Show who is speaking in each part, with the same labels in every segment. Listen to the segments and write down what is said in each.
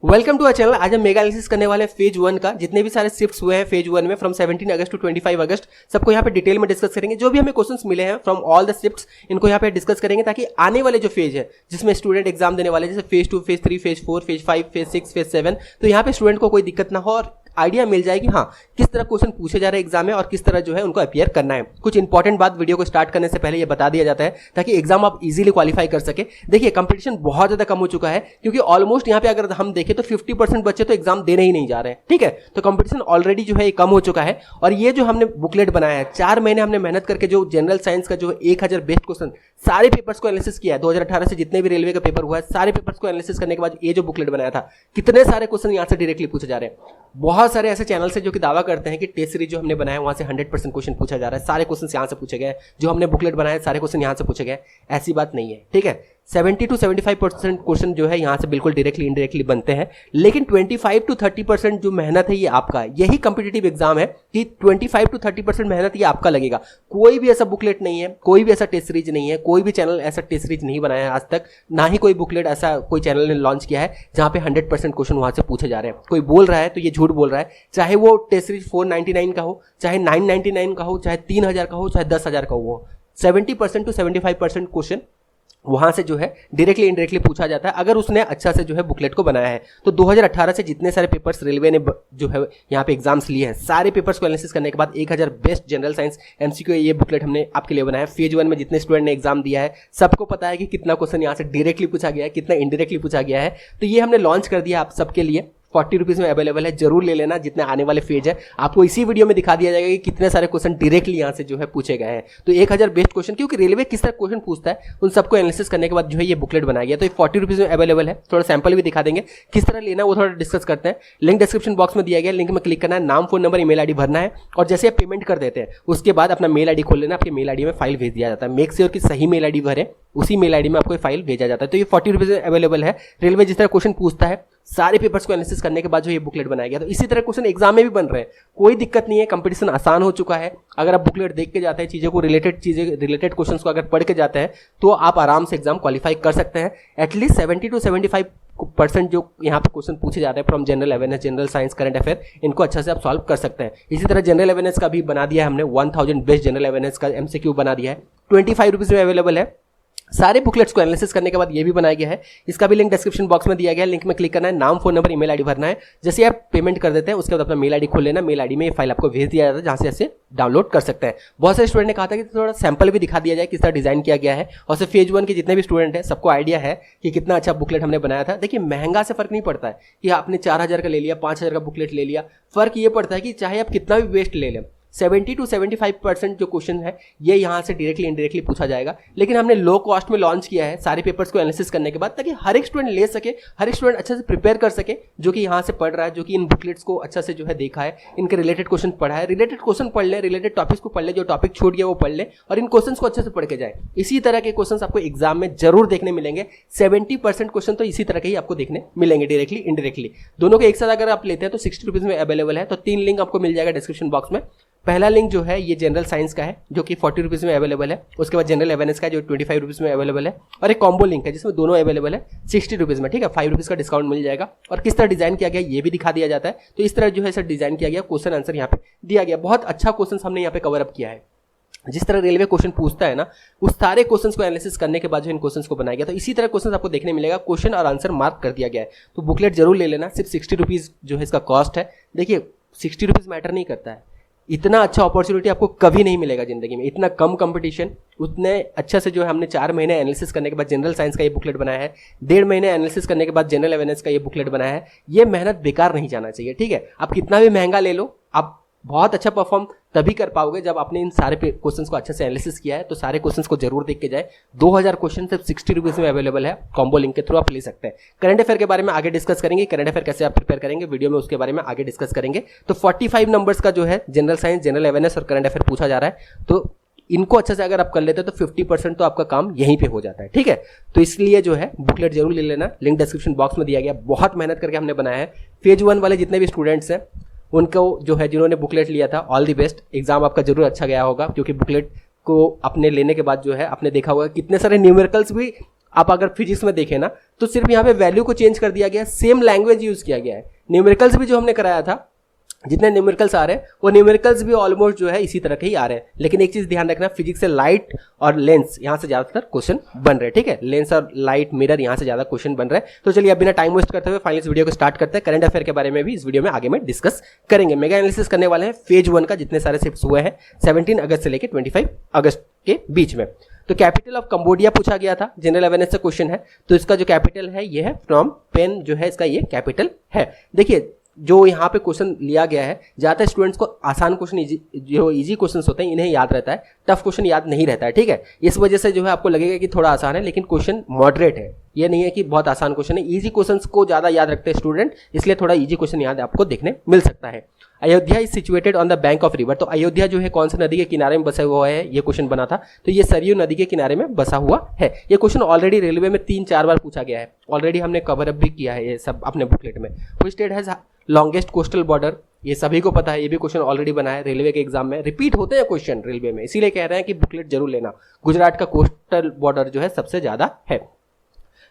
Speaker 1: Welcome to our channel. आज हम mega analysis करने वाले हैं फेज 1 का। जितने भी सारे शिफ्ट्स हुए हैं फेज 1 में फ्रॉम 17 अगस्त टू 25 अगस्त सबको यहाँ पे डिटेल में डिस्कस करेंगे। जो भी हमें क्वेश्चंस मिले हैं फ्रॉम ऑल द शिफ्ट्स इनको यहाँ पे डिस्कस करेंगे, ताकि आने वाले जो फेज है जिसमें स्टूडेंट एग्जाम देने वाले, जैसे phase 2, phase 3, phase 4, phase 5, phase 6, phase 7, तो यहाँ पे स्टूडेंट को कोई दिक्कत ना हो और आइडिया मिल जाएगी हाँ किस तरह क्वेश्चन पूछे जा रहे हैं एग्जाम में और किस तरह जो है उनको अपियर करना है। कुछ इंपॉर्टेंट बात वीडियो को स्टार्ट करने से पहले ये बता दिया जाता है ताकि एग्जाम आप इजीली क्वालिफाई कर सके। देखिए कंपटीशन बहुत ज्यादा कम हो चुका है, क्योंकि ऑलमोस्ट यहाँ पे अगर हम देखें तो 50% बच्चे तो एग्जाम देने ही नहीं जा रहे हैं। ठीक है, तो कंपटीशन ऑलरेडी जो है कम हो चुका है। और ये जो हमने बुकलेट बनाया है, 4 महीने हमने मेहनत करके जो जनरल साइंस का जो 1000 बेस्ट क्वेश्चन सारे पेपर्स को एनालिसिस किया है। 2018 से जितने भी रेलवे का पेपर हुआ है सारे पेपर्स को एनालिसिस करने के बाद ये जो बुकलेट बनाया था, कितने सारे क्वेश्चन यहाँ से डायरेक्टली पूछे जा रहे हैं। बहुत सारे ऐसे चैनल से जो कि दावा करते हैं कि टेस्ट सीरीज जो हमने बनाया है वहां से 100% क्वेश्चन पूछा जा रहा है, सारे क्वेश्चन यहाँ से पूछे गए, जो हमने बुकलेट बनाया सारे क्वेश्चन यहाँ से पूछे गए। ऐसी बात नहीं है। ठीक है, 70 to 75% क्वेश्चन जो है यहाँ से बिल्कुल डायरेक्टली इनडायरेक्टली बनते हैं, लेकिन 25 to 30% जो मेहनत है ये आपका है। यही कॉम्पिटिटिव एग्जाम है कि 25 to 30% मेहनत ये आपका लगेगा। कोई भी ऐसा बुकलेट नहीं है, कोई भी ऐसा टेस्ट सीरीज नहीं है, कोई भी चैनल ऐसा टेस्ट सीरीज नहीं बनाया है आज तक, ना ही कोई बुकलेट ऐसा कोई चैनल ने लॉन्च किया है जहाँ पे 100% क्वेश्चन वहां से पूछे जा रहे हैं। कोई बोल रहा है तो ये झूठ बोल रहा है, चाहे वो टेस्ट सीरीज 499 का हो, चाहे 999 का हो, चाहे 3000 का हो, चाहे 10,000 का हो। 70% to 75% क्वेश्चन वहां से जो है डायरेक्टली इनडायरेक्टली पूछा जाता है, अगर उसने अच्छा से जो है बुकलेट को बनाया है। तो 2018 से जितने सारे पेपर्स रेलवे ने जो है यहाँ पे एग्जाम्स लिए हैं, सारे पेपर्स को एनालिसिस करने के बाद 1000 बेस्ट जनरल साइंस एमसीक्यू ये बुकलेट हमने आपके लिए बनाया है। फेज 1 में जितने स्टूडेंट ने एग्जाम दिया है सबको पता है कि कितना क्वेश्चन यहाँ से डायरेक्टली पूछा गया है, कितना इनडायरेक्टली पूछा गया है। तो ये हमने लॉन्च कर दिया आप सबके लिए, 40 रुपीज में अवेलेबल है। जरूर ले लेना। जितने आने वाले फेज है आपको इसी वीडियो में दिखा दिया जाएगा कि कितने सारे क्वेश्चन डायरेक्टली यहाँ से जो है पूछे गए हैं। तो 1000 बेस्ट क्वेश्चन, क्योंकि रेलवे किस तरह क्वेश्चन पूछता है उन सबको एनालिसिस करने के बाद जो है ये बुकलेट बनाया गया। तो ये 40 रुपीज में अवेलेबल है। थोड़ा सैंपल भी दिखा देंगे, किस तरह लेना है वो थोड़ा डिस्कस करते हैं। लिंक डिस्क्रिप्शन बॉक्स में दिया गया, लिंक में क्लिक करना है, नाम, फोन नंबर, ईमेल आईडी भरना है और जैसे आप पेमेंट कर देते हैं उसके बाद अपना मेल आईडी खोल लेना। आपके मेल आईडी में फाइल भेज दिया जाता है। मेक श्योर कि सही मेल आईडी भरे, उसी मेल आईडी में आपको फाइल भेजा जाता है। तो ये 40 रुपीज में अवेलेबल है। रेलवे जिस तरह क्वेश्चन पूछता है सारे पेपर्स को एनालिसिस करने के बाद जो ये बुकलेट बनाया गया, तो इसी तरह क्वेश्चन एग्जाम में भी बन रहे हैं। कोई दिक्कत नहीं है, कंपटीशन आसान हो चुका है। अगर आप बुकलेट देख के जाते हैं, चीज़ों को रिलेटेड क्वेश्चंस को अगर पढ़ के जाते हैं तो आप आराम से एग्जाम क्वालिफाई कर सकते हैं। एटलीस्ट 70 to 75% जो यहाँ पे क्वेश्चन पूछे जाते हैं from general awareness, general science, current affair, इनको अच्छा से आप सॉल्व कर सकते हैं। इसी तरह जनरल अवेयरनेस का भी बना दिया है हमने, 1000 बेस्ट जनरल अवेयरनेस का एमसीक्यू बना दिया है। 25 रुपीज में अवेलेबल है। सारे बुकलेट्स को एनालिसिस करने के बाद ये भी बनाया गया है। इसका भी लिंक डिस्क्रिप्शन बॉक्स में दिया गया है। लिंक में क्लिक करना है, नाम, फोन नंबर, ईमेल आईडी भरना है। जैसे आप पेमेंट कर देते हैं उसके बाद अपना मेल आईडी खोल लेना। मेल आईडी में ये फाइल आपको भेज दिया जाता है जहाँ से ऐसे डाउनलोड कर सकते हैं। बहुत सारे स्टूडेंट ने कहा था कि थोड़ा सैंपल भी दिखा दिया जाए किस तरह डिजाइन किया गया है। और सिर्फ फेज 1 के जितने भी स्टूडेंट हैं सबको आइडिया है कि कितना अच्छा बुकलेट हमने बनाया था। देखिए महंगा से फर्क नहीं पड़ता है कि आपने 4000 का ले लिया, 5000 का बुकलेट ले लिया। फर्क ये पड़ता है कि चाहे आप कितना भी वेस्ट ले लें, 70 to 75% जो क्वेश्चन है ये यहाँ से डायरेक्टली इनडायरेक्टली पूछा जाएगा। लेकिन हमने लो कॉस्ट में लॉन्च किया है सारे पेपर्स को एनालिसिस करने के बाद, ताकि हर एक स्टूडेंट ले सके, हर एक स्टूडेंट अच्छे से प्रिपेयर कर सके, जो कि यहाँ से पढ़ रहा है, जो कि इन बुकलेट्स को अच्छा से जो है देखा है, इनके रिलेटेड क्वेश्चन पढ़ा है। रिलेटेड क्वेश्चन पढ़ ले, रिलेटेड टॉपिक्स को पढ़ ले, जो टॉपिक छूट गया वो पढ़ ले और इन क्वेश्चन को अच्छे से पढ़ के जाए। इसी तरह के क्वेश्चन आपको एग्जाम में जरूर देखने मिलेंगे। 70% क्वेश्चन तो इसी तरह के ही आपको देखने मिलेंगे, डायरेक्टली इनडायरेक्टली दोनों के एक साथ अगर आप लेते हैं तो 60 रुपीज में अवेलेबल है। तो 3 लिंक आपको मिल जाएगा डिस्क्रिप्शन बॉक्स में। पहला लिंक जो है ये जनरल साइंस का है जो कि 40 रुपीज में अवेलेबल है। उसके बाद जनरल अवेयरनेस का जो 25 रुपीज में अवेलेबल है। और एक कॉम्बो लिंक है जिसमें दोनों अवेलेबल है 60 रुपीज में। ठीक है, 5 रुपीज का डिस्काउंट मिल जाएगा। और किस तरह डिजाइन किया गया ये भी दिखा दिया जाता है। तो इस तरह जो है सर डिजाइन किया गया, क्वेश्चन आंसर यहाँ पे दिया गया। बहुत अच्छा क्वेश्चन हमने यहाँ पे कवर अप किया है। जिस तरह रेलवे क्वेश्चन पूछता है ना, उस सारे क्वेश्चंस को एनालिसिस करने के बाद जो इन क्वेश्चंस को बनाया गया, तो इसी तरह क्वेश्चंस आपको देखने मिलेगा। क्वेश्चन और आंसर मार्क कर दिया गया है। तो बुकलेट जरूर ले लेना। सिर्फ 60 रुपीज जो है इसका कॉस्ट है। देखिए 60 रुपीज मैटर नहीं करता है। इतना अच्छा अपॉर्चुनिटी आपको कभी नहीं मिलेगा जिंदगी में। इतना कम कंपटीशन, उतने अच्छा से जो है हमने 4 महीने एनालिसिस करने के बाद जनरल साइंस का ये बुकलेट बनाया है। 1.5 महीने एनालिसिस करने के बाद जनरल अवेयरनेस का ये बुकलेट बनाया है। ये मेहनत बेकार नहीं जाना चाहिए। ठीक है, आप कितना भी महंगा ले लो, आप बहुत अच्छा परफॉर्म तभी कर पाओगे जब आपने इन सारे क्वेश्चंस को अच्छे से एनालिसिस किया है। तो सारे क्वेश्चंस को जरूर देख के जाए। 2000 क्वेश्चन सिर्फ 60 रुपीज में अवेलेबल है। कॉम्बो लिंक के थ्रू आप ले सकते हैं। करंट अफेयर के बारे में आगे डिस्कस करेंगे। करंट अफेयर कैसे आप प्रिपेयर करेंगे वीडियो में, उसके बारे में आगे डिस्कस करेंगे। तो 45 नंबर्स का जो है जनरल साइंस, जनरल अवेयरनेस और करंट अफेयर पूछा जा रहा है। तो इनको अच्छे से अगर आप कर लेते हैं तो 50% तो आपका काम यहीं पे हो जाता है। ठीक है, तो इसलिए जो है बुकलेट जरूर ले लेना। लिंक डिस्क्रिप्शन बॉक्स में दिया गया। बहुत मेहनत करके हमने बनाया है। फेज 1 वाले जितने भी स्टूडेंट्स हैं उनको जो है, जिन्होंने बुकलेट लिया था, ऑल दी बेस्ट। एग्जाम आपका जरूर अच्छा गया होगा, क्योंकि बुकलेट को अपने लेने के बाद जो है आपने देखा होगा कितने सारे न्यूमेरिकल्स भी आप अगर फिजिक्स में देखें ना तो सिर्फ यहाँ पे वैल्यू को चेंज कर दिया गया, सेम लैंग्वेज यूज किया गया है। न्यूमेरिकल्स भी जो हमने कराया था, जितने न्यूमेरिकल्स आ रहे हैं वो न्यूमेरिकल्स भी ऑलमोस्ट जो है इसी तरह के ही आ रहे हैं। लेकिन एक चीज ध्यान रखना, फिजिक्स से लाइट और लेंस यहाँ से ज्यादातर क्वेश्चन बन रहे हैं, ठीक है। लेंस और लाइट मिरर यहाँ से ज्यादा क्वेश्चन बन रहे हैं। तो चलिए अब बिना टाइम वेस्ट करते हुए फाइनल इस वीडियो को स्टार्ट करते हैं। करंट अफेयर के बारे में भी इस वीडियो में आगे में डिस्कस करेंगे। मेगा एनालिसिस करने वाले हैं फेज 1 का जितने सारे शिफ्ट्स हुए हैं 17 अगस्त से लेकर 25 अगस्त के बीच में। तो कैपिटल ऑफ कंबोडिया पूछा गया था, जनरल अवेयरनेस से क्वेश्चन है। तो इसका जो कैपिटल है ये है फ्रॉम पेन, जो है इसका ये कैपिटल है। देखिए जो यहाँ पे क्वेश्चन लिया गया है, ज़्यादातर स्टूडेंट्स को आसान क्वेश्चन, जो इजी क्वेश्चन होते हैं इन्हें याद रहता है, टफ क्वेश्चन याद नहीं रहता है, ठीक है। इस वजह से जो है आपको लगेगा कि थोड़ा आसान है, लेकिन क्वेश्चन मॉडरेट है। ये नहीं है कि बहुत आसान क्वेश्चन है। इजी क्वेश्चंस को ज़्यादा याद रखते हैं स्टूडेंट, इसलिए थोड़ा इजी क्वेश्चन याद आपको देखने मिल सकता है। Ayodhya is situated on the bank of river. तो अयोध्या जो है कौन सी नदी के किनारे में बसा हुआ है, ये क्वेश्चन बना था। तो ये सरयू नदी के किनारे में बसा हुआ है। ये क्वेश्चन ऑलरेडी रेलवे में 3-4 बार पूछा गया है, ऑलरेडी हमने कवर अप भी किया है ये सब अपने बुकलेट में। Which state has longest coastal border, ये सभी को पता है, ये भी क्वेश्चन ऑलरेडी बना है रेलवे के एग्जाम में। रिपीट होते हैं क्वेश्चन रेलवे में, इसीलिए कह रहे हैं कि बुकलेट जरूर लेना। गुजरात का कोस्टल बॉर्डर जो है सबसे ज्यादा है।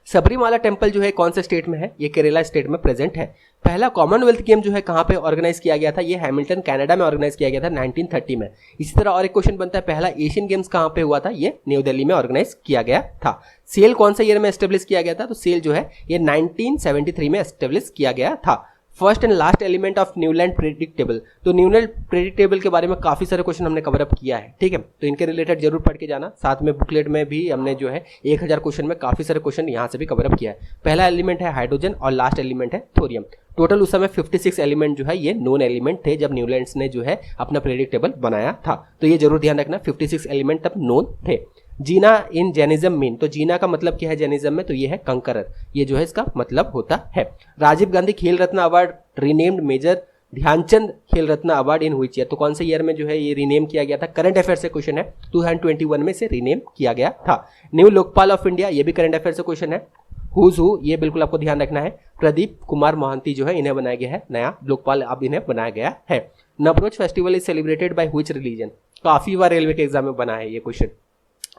Speaker 1: सबरीमाला टेम्पल जो है कौन से स्टेट में है, ये केरला स्टेट में प्रेजेंट है। पहला कॉमनवेल्थ गेम जो है कहाँ पे ऑर्गेनाइज किया गया था, ये हैमिल्टन कनाडा में ऑर्गेनाइज किया गया था 1930 में। इसी तरह और एक क्वेश्चन बनता है, पहला एशियन गेम्स कहाँ पे हुआ था, ये न्यू दिल्ली में ऑर्गेनाइज किया गया था। सेल कौन से ईयर में एस्टेब्लिश किया गया था, तो सेल जो है ये 1973 में एस्टेब्लिश किया गया था। First and last element of Newland predictable. तो न्यूलैंड प्रेडिक्टेबल के बारे में काफी सारे क्वेश्चन हमने कवर अप किया है, ठीक है। तो इनके रिलेटेड जरूर पढ़ के जाना। साथ में बुकलेट में भी हमने जो है 1000 क्वेश्चन में काफी सारे क्वेश्चन यहाँ से भी कवर अप किया है। पहला एलिमेंट है हाइड्रोजन और लास्ट एलिमेंट है थोरियम। टोटल उस समय 56 एलिमेंट जो है ये नोन एलिमेंट थे जब न्यूलैंड्स ने जो है अपना प्रेडिक्टेबल बनाया था। तो ये जरूर ध्यान रखना, 56 एलिमेंट तब नोन थे। जीना इन जैनिज्म मीन, तो जीना का मतलब क्या है जैनिज्म में, तो ये है कंकरर, ये जो है इसका मतलब होता है। राजीव गांधी खेल रत्न अवार्ड रीनेम्ड मेजर ध्यानचंद खेल रत्न अवार्ड इन हुई ईयर। तो कौन से ईयर में जो है ये रीनेम किया गया था, करंट अफेयर से क्वेश्चन है, 2021 में से रीनेम किया गया था। न्यू लोकपाल ऑफ इंडिया, ये भी करंट अफेयर से क्वेश्चन है। हुज हु, ये बिल्कुल आपको ध्यान रखना है, प्रदीप कुमार मोहंती जो है इन्हें बनाया गया है नया लोकपाल, अब इन्हें बनाया गया है। Navroz festival is celebrated by which religion, काफी बार रेलवे के एग्जाम में बना है ये क्वेश्चन,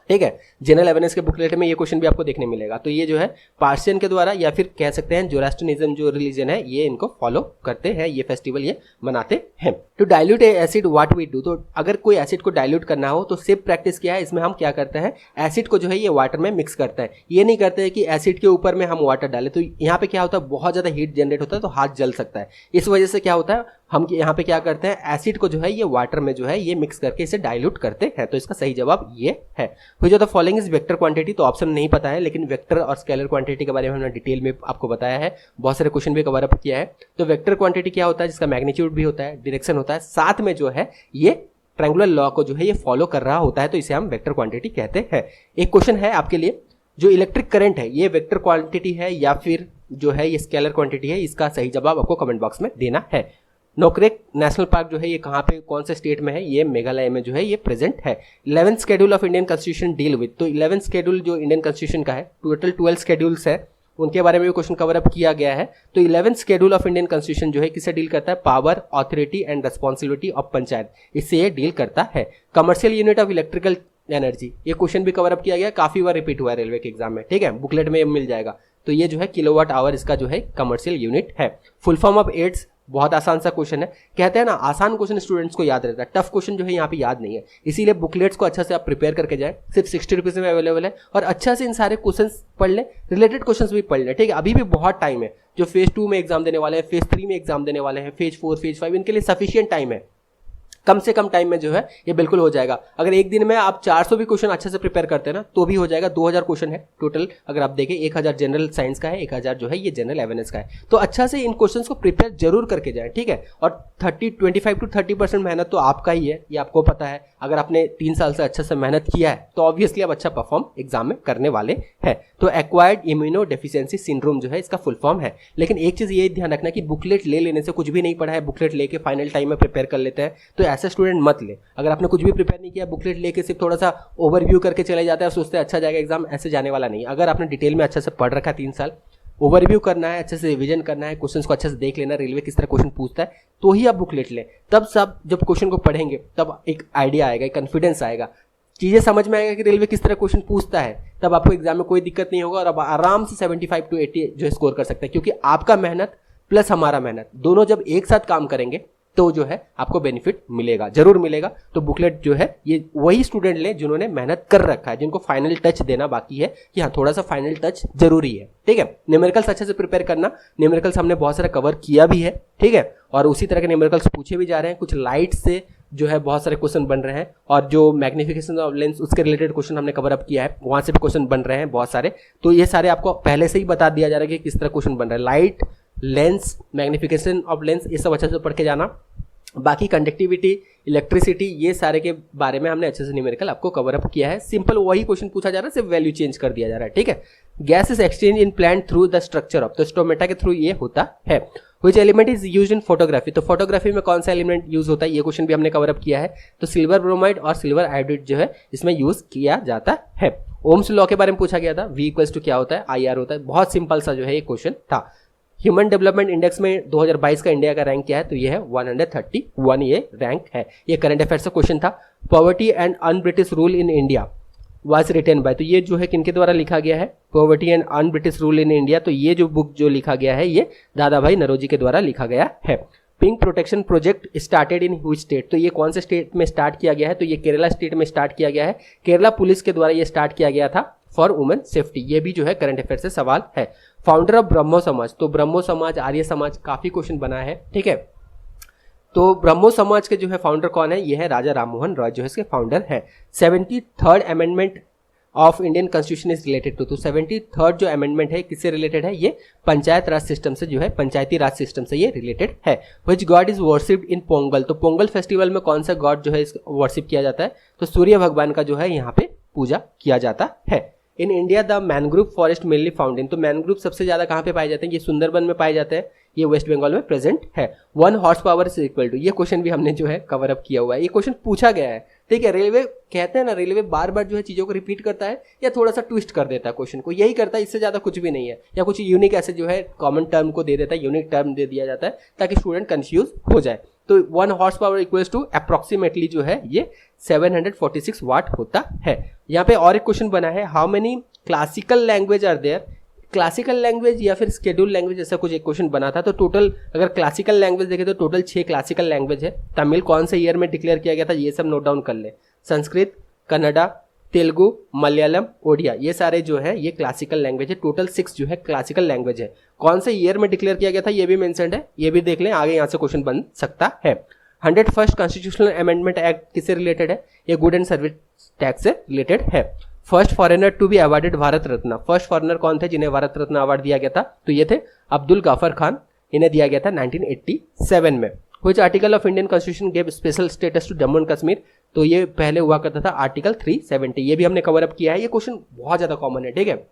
Speaker 1: ठीक है। जनरल अवेयरनेस के बुकलेट में ये क्वेश्चन भी आपको देखने मिलेगा। तो ये जो है पार्सियन के द्वारा या फिर कह सकते हैं जोरास्ट्रियनिज्म जो रिलीजन है ये इनको फॉलो करते हैं, ये फेस्टिवल ये मनाते हैं। To dilute acid what we do, तो अगर कोई एसिड को डाइल्यूट करना हो तो सिर्फ प्रैक्टिस क्या है, इसमें हम क्या करते हैं, एसिड को जो है ये वाटर में मिक्स करते हैं। ये नहीं करते हैं कि एसिड के ऊपर में हम वाटर डालें, तो यहाँ पे क्या होता है, बहुत ज्यादा हीट जनरेट होता है तो हाथ जल सकता है। इस वजह से क्या होता है, हम यहाँ पे क्या करते हैं, एसिड को जो है ये वाटर में जो है ये मिक्स करके इसे डाइल्यूट करते हैं। तो इसका सही जवाब ये है। जो the following is vector quantity, तो ऑप्शन नहीं पता है, लेकिन वेक्टर और स्केलर क्वांटिटी के बारे में हमने डिटेल में आपको बताया है, बहुत सारे क्वेश्चन भी कवर अप किया है। तो वेक्टर क्वांटिटी क्या होता है, जिसका मैग्नीट्यूड भी होता है, डायरेक्शन होता है, साथ में जो है ये ट्रायंगुलर लॉ को जो है ये फॉलो कर रहा होता है, तो इसे हम वेक्टर क्वांटिटी कहते हैं। एक क्वेश्चन है आपके लिए, जो इलेक्ट्रिक करंट है ये वेक्टर क्वांटिटी है या फिर जो है ये स्केलर क्वांटिटी है, इसका सही जवाब आपको कमेंट बॉक्स में देना है। नोकरेक नेशनल पार्क जो है ये कहाँ पे कौन से स्टेट में है, ये मेघालय में जो है ये प्रेजेंट है। 11th schedule of Indian constitution deal with, तो 11th शेड्यूल जो इंडियन कॉन्स्टिट्यूशन का है, टोटल 12 शेड्यूल्स है, उनके बारे में भी क्वेश्चन कवर अप किया गया है। तो 11th schedule of Indian constitution जो है किससे डील करता है, power, authority and responsibility of panchayat, इससे ये डील करता है। Commercial unit of electrical energy, ये क्वेश्चन भी कवर अप किया गया, काफी बार रिपीट हुआ है रेलवे के एग्जाम में, ठीक है, बुकलेट में मिल जाएगा। तो ये जो है किलोवाट आवर इसका जो है कमर्शियल यूनिट है। फुल फॉर्म ऑफ एड्स, बहुत आसान सा क्वेश्चन है, कहते हैं ना आसान क्वेश्चन स्टूडेंट्स को याद रहता है, टफ क्वेश्चन जो है यहाँ पे याद नहीं है, इसीलिए बुकलेट्स को अच्छा से आप प्रिपेयर करके जाए, सिर्फ 60 रुपीज में अवेलेबल है, और अच्छा से इन सारे क्वेश्चन पढ़ ले, रिलेटेड क्वेश्चन भी पढ़ ले, ठीक है। अभी भी बहुत टाइम है, जो फेज 2 में एग्जाम देने वाले हैं, फेज 3 में एग्जाम देने वाले हैं, फेज 4, फेज 5, इनके लिए सफिशियंट टाइम है, कम से कम टाइम में जो है ये बिल्कुल हो जाएगा। अगर एक दिन में आप 400 भी क्वेश्चन अच्छे से प्रिपेयर करते हैं ना तो भी हो जाएगा। 2000 क्वेश्चन है टोटल, अगर आप देखें 1000 जनरल साइंस का है, 1000 जो है ये जनरल अवेयरनेस का है। तो अच्छा से इन क्वेश्चंस को प्रिपेयर जरूर करके जाएं, ठीक है। और 25 to 30% मेहनत तो आपका ही है, ये आपको पता है। अगर आपने 3 साल से अच्छे से मेहनत किया है तो ऑब्वियसली आप अच्छा परफॉर्म एग्जाम में करने वाले हैं। तो एक्वायर्ड इम्यूनो डेफिशिएंसी सिंड्रोम जो है इसका फुल फॉर्म है। लेकिन एक चीज ये ध्यान रखना कि बुकलेट ले लेने से कुछ भी नहीं पढ़ा है, बुकलेट लेके फाइनल टाइम में प्रिपेयर कर लेते हैं, तो ऐसे स्टूडेंट मत ले। अगर आपने कुछ भी प्रिपेयर नहीं किया, बुकलेट लेके सिर्फ थोड़ा सा ओवरव्यू करके चले जाते हैं और सोचते हैं अच्छा जाएगा एग्जाम, ऐसे जाने वाला नहीं। अगर आपने डिटेल में अच्छे से पढ़ रखा है 3 साल, ओवरव्यू करना है, अच्छे से रिवीजन करना है, क्वेश्चंस को अच्छे से देख लेना, रेलवे किस तरह क्वेश्चन पूछता है, तो ही आप बुकलेट लें। तब सब जब क्वेश्चन को पढ़ेंगे तब एक आइडिया आएगा, एक कॉन्फिडेंस आएगा। चीजें समझ में आएगा कि रेलवे किस तरह क्वेश्चन पूछता है, तब आपको एग्जाम में कोई दिक्कत नहीं होगा और आप आराम से 75 to 80 जो है स्कोर कर सकते हैं, क्योंकि आपका मेहनत प्लस हमारा मेहनत दोनों जब एक साथ काम करेंगे तो जो है आपको बेनिफिट मिलेगा, जरूर मिलेगा। तो बुकलेट जो है ये वही स्टूडेंट लें जिन्होंने मेहनत कर रखा है, जिनको फाइनल टच देना बाकी है कि हाँ थोड़ा सा फाइनल टच जरूरी है, ठीक है। न्यूमेरिकल्स अच्छे से प्रिपेयर करना, न्यूमेरिकल्स हमने बहुत सारा कवर किया भी है, ठीक है, और उसी तरह के न्यूमेरिकल्स पूछे भी जा रहे हैं, कुछ लाइट से जो है बहुत सारे क्वेश्चन बन रहे हैं, और जो मैग्निफिकेशन ऑफ लेंस उसके रिलेटेड क्वेश्चन हमने कवर अप किया है, वहां से भी क्वेश्चन बन रहे हैं बहुत सारे। तो ये सारे आपको पहले से ही बता दिया जा रहा है कि किस तरह क्वेश्चन बन रहा है, light, lens, magnification of lens, ये सब अच्छे से पढ़ के जाना। बाकी कंडक्टिविटी, इलेक्ट्रिसिटी, ये सारे के बारे में हमने अच्छे से न्यूमेरिकल आपको कवर अप किया है। सिंपल वही क्वेश्चन पूछा जा रहा है, सिर्फ वैल्यू चेंज कर दिया जा रहा है, ठीक है। Gas is exchange in plant through the structure of, तो स्टोमेटा के थ्रू ये होता है। Which element is used in photography, तो फोटोग्राफी में कौन सा एलिमेंट यूज होता है, ये क्वेश्चन भी हमने कवर अप किया है। तो सिल्वर ब्रोमाइड और सिल्वर आयोडाइड जो है इसमें यूज किया जाता है। ओम्स लॉ के बारे में पूछा गया था, V इक्वल्स टू क्या होता है, IR होता है। बहुत सिंपल सा जो है ये क्वेश्चन था। ह्यूमन डेवलपमेंट इंडेक्स में 2022 का इंडिया का रैंक क्या है, तो ये है 131 ये रैंक है। ये करंट अफेयर्स का क्वेश्चन था। Poverty and un British rule in India was written by, तो ये जो है किनके द्वारा लिखा गया है, poverty and un British rule in India, तो ये जो बुक जो लिखा गया है ये दादा भाई नरोजी के द्वारा लिखा गया है। Pink protection project started in which state, तो ये कौन से स्टेट में स्टार्ट किया गया है, तो ये केरला स्टेट में स्टार्ट किया गया है। केरला पुलिस के द्वारा ये स्टार्ट किया गया था फॉर वुमेन सेफ्टी, ये भी जो है करंट अफेयर से सवाल है। फाउंडर ऑफ ब्रह्मो समाज, तो ब्रह्मो समाज, आर्य समाज, काफी क्वेश्चन बना है, ठीक है। तो ब्रह्मो समाज के जो है फाउंडर कौन है, ये है राजा राममोहन रॉय जो है इसके फाउंडर है। 73rd amendment of Indian constitution is related to, तो 73rd जो अमेंडमेंट है किससे रिलेटेड है, ये पंचायत राज सिस्टम से जो है, पंचायती राज सिस्टम से ये रिलेटेड है। Which God is worshipped in Pongal, तो पोंगल फेस्टिवल में कौन सा गॉड जो है वर्शिप किया जाता है, तो सूर्य भगवान का जो है यहाँ पे पूजा किया जाता है। In India the mangrove forest mainly found in, तो मैनग्रोव सबसे ज्यादा कहाँ पे पाए जाते हैं, ये सुंदरबन में पाए जाते हैं, ये वेस्ट बंगाल में प्रेजेंट है। 1 horse power is equal to, ये क्वेश्चन भी हमने जो है कवर अप किया हुआ है, ये क्वेश्चन पूछा गया है, ठीक है। रेलवे कहते हैं ना, रेलवे बार बार जो है चीजों को रिपीट करता है या थोड़ा सा ट्विस्ट कर देता है क्वेश्चन को, यही करता है, इससे ज्यादा कुछ भी नहीं है, या कुछ यूनिक ऐसे जो है कॉमन टर्म को दे देता है, यूनिक टर्म दे दिया जाता है ताकि स्टूडेंट कंफ्यूज हो जाए। तो 1 horse power equals to approximately जो है ये 746 वाट होता है। यहाँ पे और एक क्वेश्चन बना है, how many classical language are there, classical language या फिर स्केड्यूल लैंग्वेज, ऐसा कुछ एक क्वेश्चन बना था। तो टोटल अगर क्लासिकल लैंग्वेज देखें तो टोटल 6 क्लासिकल लैंग्वेज है। तमिल कौन से ईयर में डिक्लेयर किया गया था, ये सब नोट डाउन कर ले। संस्कृत, कन्नडा, तेलुगु, मलयालम, ओडिया, ये सारे जो है ये क्लासिकल लैंग्वेज है। टोटल 6 जो है क्लासिकल लैंग्वेज है। कौन से ईयर में डिक्लेयर किया गया था ये भी मेंशन्ड है, ये भी देख लें, आगे यहाँ से क्वेश्चन बन सकता है। 101st कॉन्स्टिट्यूशनल अमेंडमेंट एक्ट किससे रिलेटेड है, ये गुड एंड सर्विस टैक्स से रिलेटेड है। First foreigner to be awarded Bharat Ratna, first foreigner कौन थे जिन्हें भारत रत्न अवार्ड दिया गया था, तो ये थे अब्दुल गाफर खान, इन्हें दिया गया था 1987 में। Which article of Indian constitution gave special status to Jammu and Kashmir, तो ये पहले हुआ करता था आर्टिकल 370, ये भी हमने कवर अप किया है। ये क्वेश्चन बहुत ज्यादा कॉमन है, ठीक है,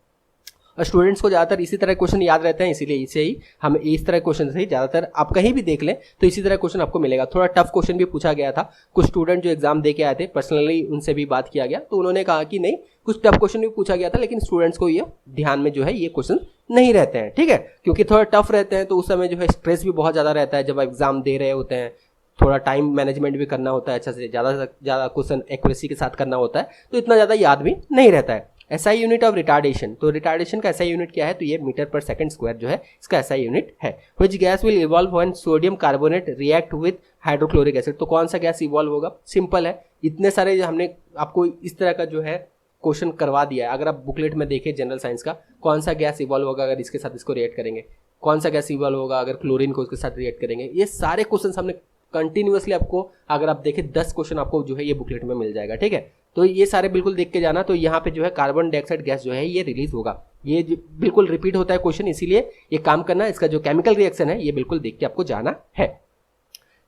Speaker 1: और स्टूडेंट्स को ज्यादातर इसी तरह क्वेश्चन याद रहते हैं, इसीलिए इसे ही हम इस तरह क्वेश्चन से ही ज्यादातर आप कहीं भी देख लें तो इसी तरह क्वेश्चन आपको मिलेगा। थोड़ा टफ क्वेश्चन भी पूछा गया था, कुछ स्टूडेंट जो एग्जाम दे के आए थे, पर्सनली उनसे भी बात किया गया तो उन्होंने कहा कि नहीं कुछ टफ क्वेश्चन भी पूछा गया था, लेकिन स्टूडेंट्स को ये ध्यान में जो है ये क्वेश्चन नहीं रहते हैं, ठीक है, क्योंकि थोड़ा टफ रहते हैं तो उस समय जो है स्ट्रेस भी बहुत ज्यादा रहता है जब एग्जाम दे रहे होते हैं, थोड़ा टाइम मैनेजमेंट भी करना होता है, अच्छा से ज्यादा क्वेश्चन एक्यूरेसी के साथ करना होता है, तो इतना ज्यादा याद भी नहीं रहता है। एसआई यूनिट ऑफ रिटार्डेशन, तो रिटार्डेशन का एसआई यूनिट क्या है, तो ये मीटर पर सेकंड स्क्वायर जो है इसका एसआई यूनिट है। Which gas will evolve when sodium carbonate react with hydrochloric acid, तो कौन सा गैस इवॉल्व होगा, सिंपल है, इतने सारे हमने आपको इस तरह का जो है क्वेश्चन करवा दिया है। अगर आप बुकलेट में देखें जनरल साइंस का, कौन सा गैस इवॉल्व होगा अगर इसके साथ इसको रिएक्ट करेंगे, कौन सा गैस इवॉल्व होगा अगर क्लोरीन को इसके साथ रिएक्ट करेंगे, ये सारे क्वेश्चन हमने कंटिन्यूअसली आपको, अगर आप देखें 10 क्वेश्चन आपको जो है ये बुकलेट में मिल जाएगा, ठीक है, तो ये सारे बिल्कुल देख के जाना। तो यहाँ पे जो है कार्बन डाइऑक्साइड गैस जो है ये रिलीज होगा, ये बिल्कुल रिपीट होता है क्वेश्चन, इसीलिए ये काम करना, इसका जो केमिकल रिएक्शन है ये बिल्कुल देख के आपको जाना है।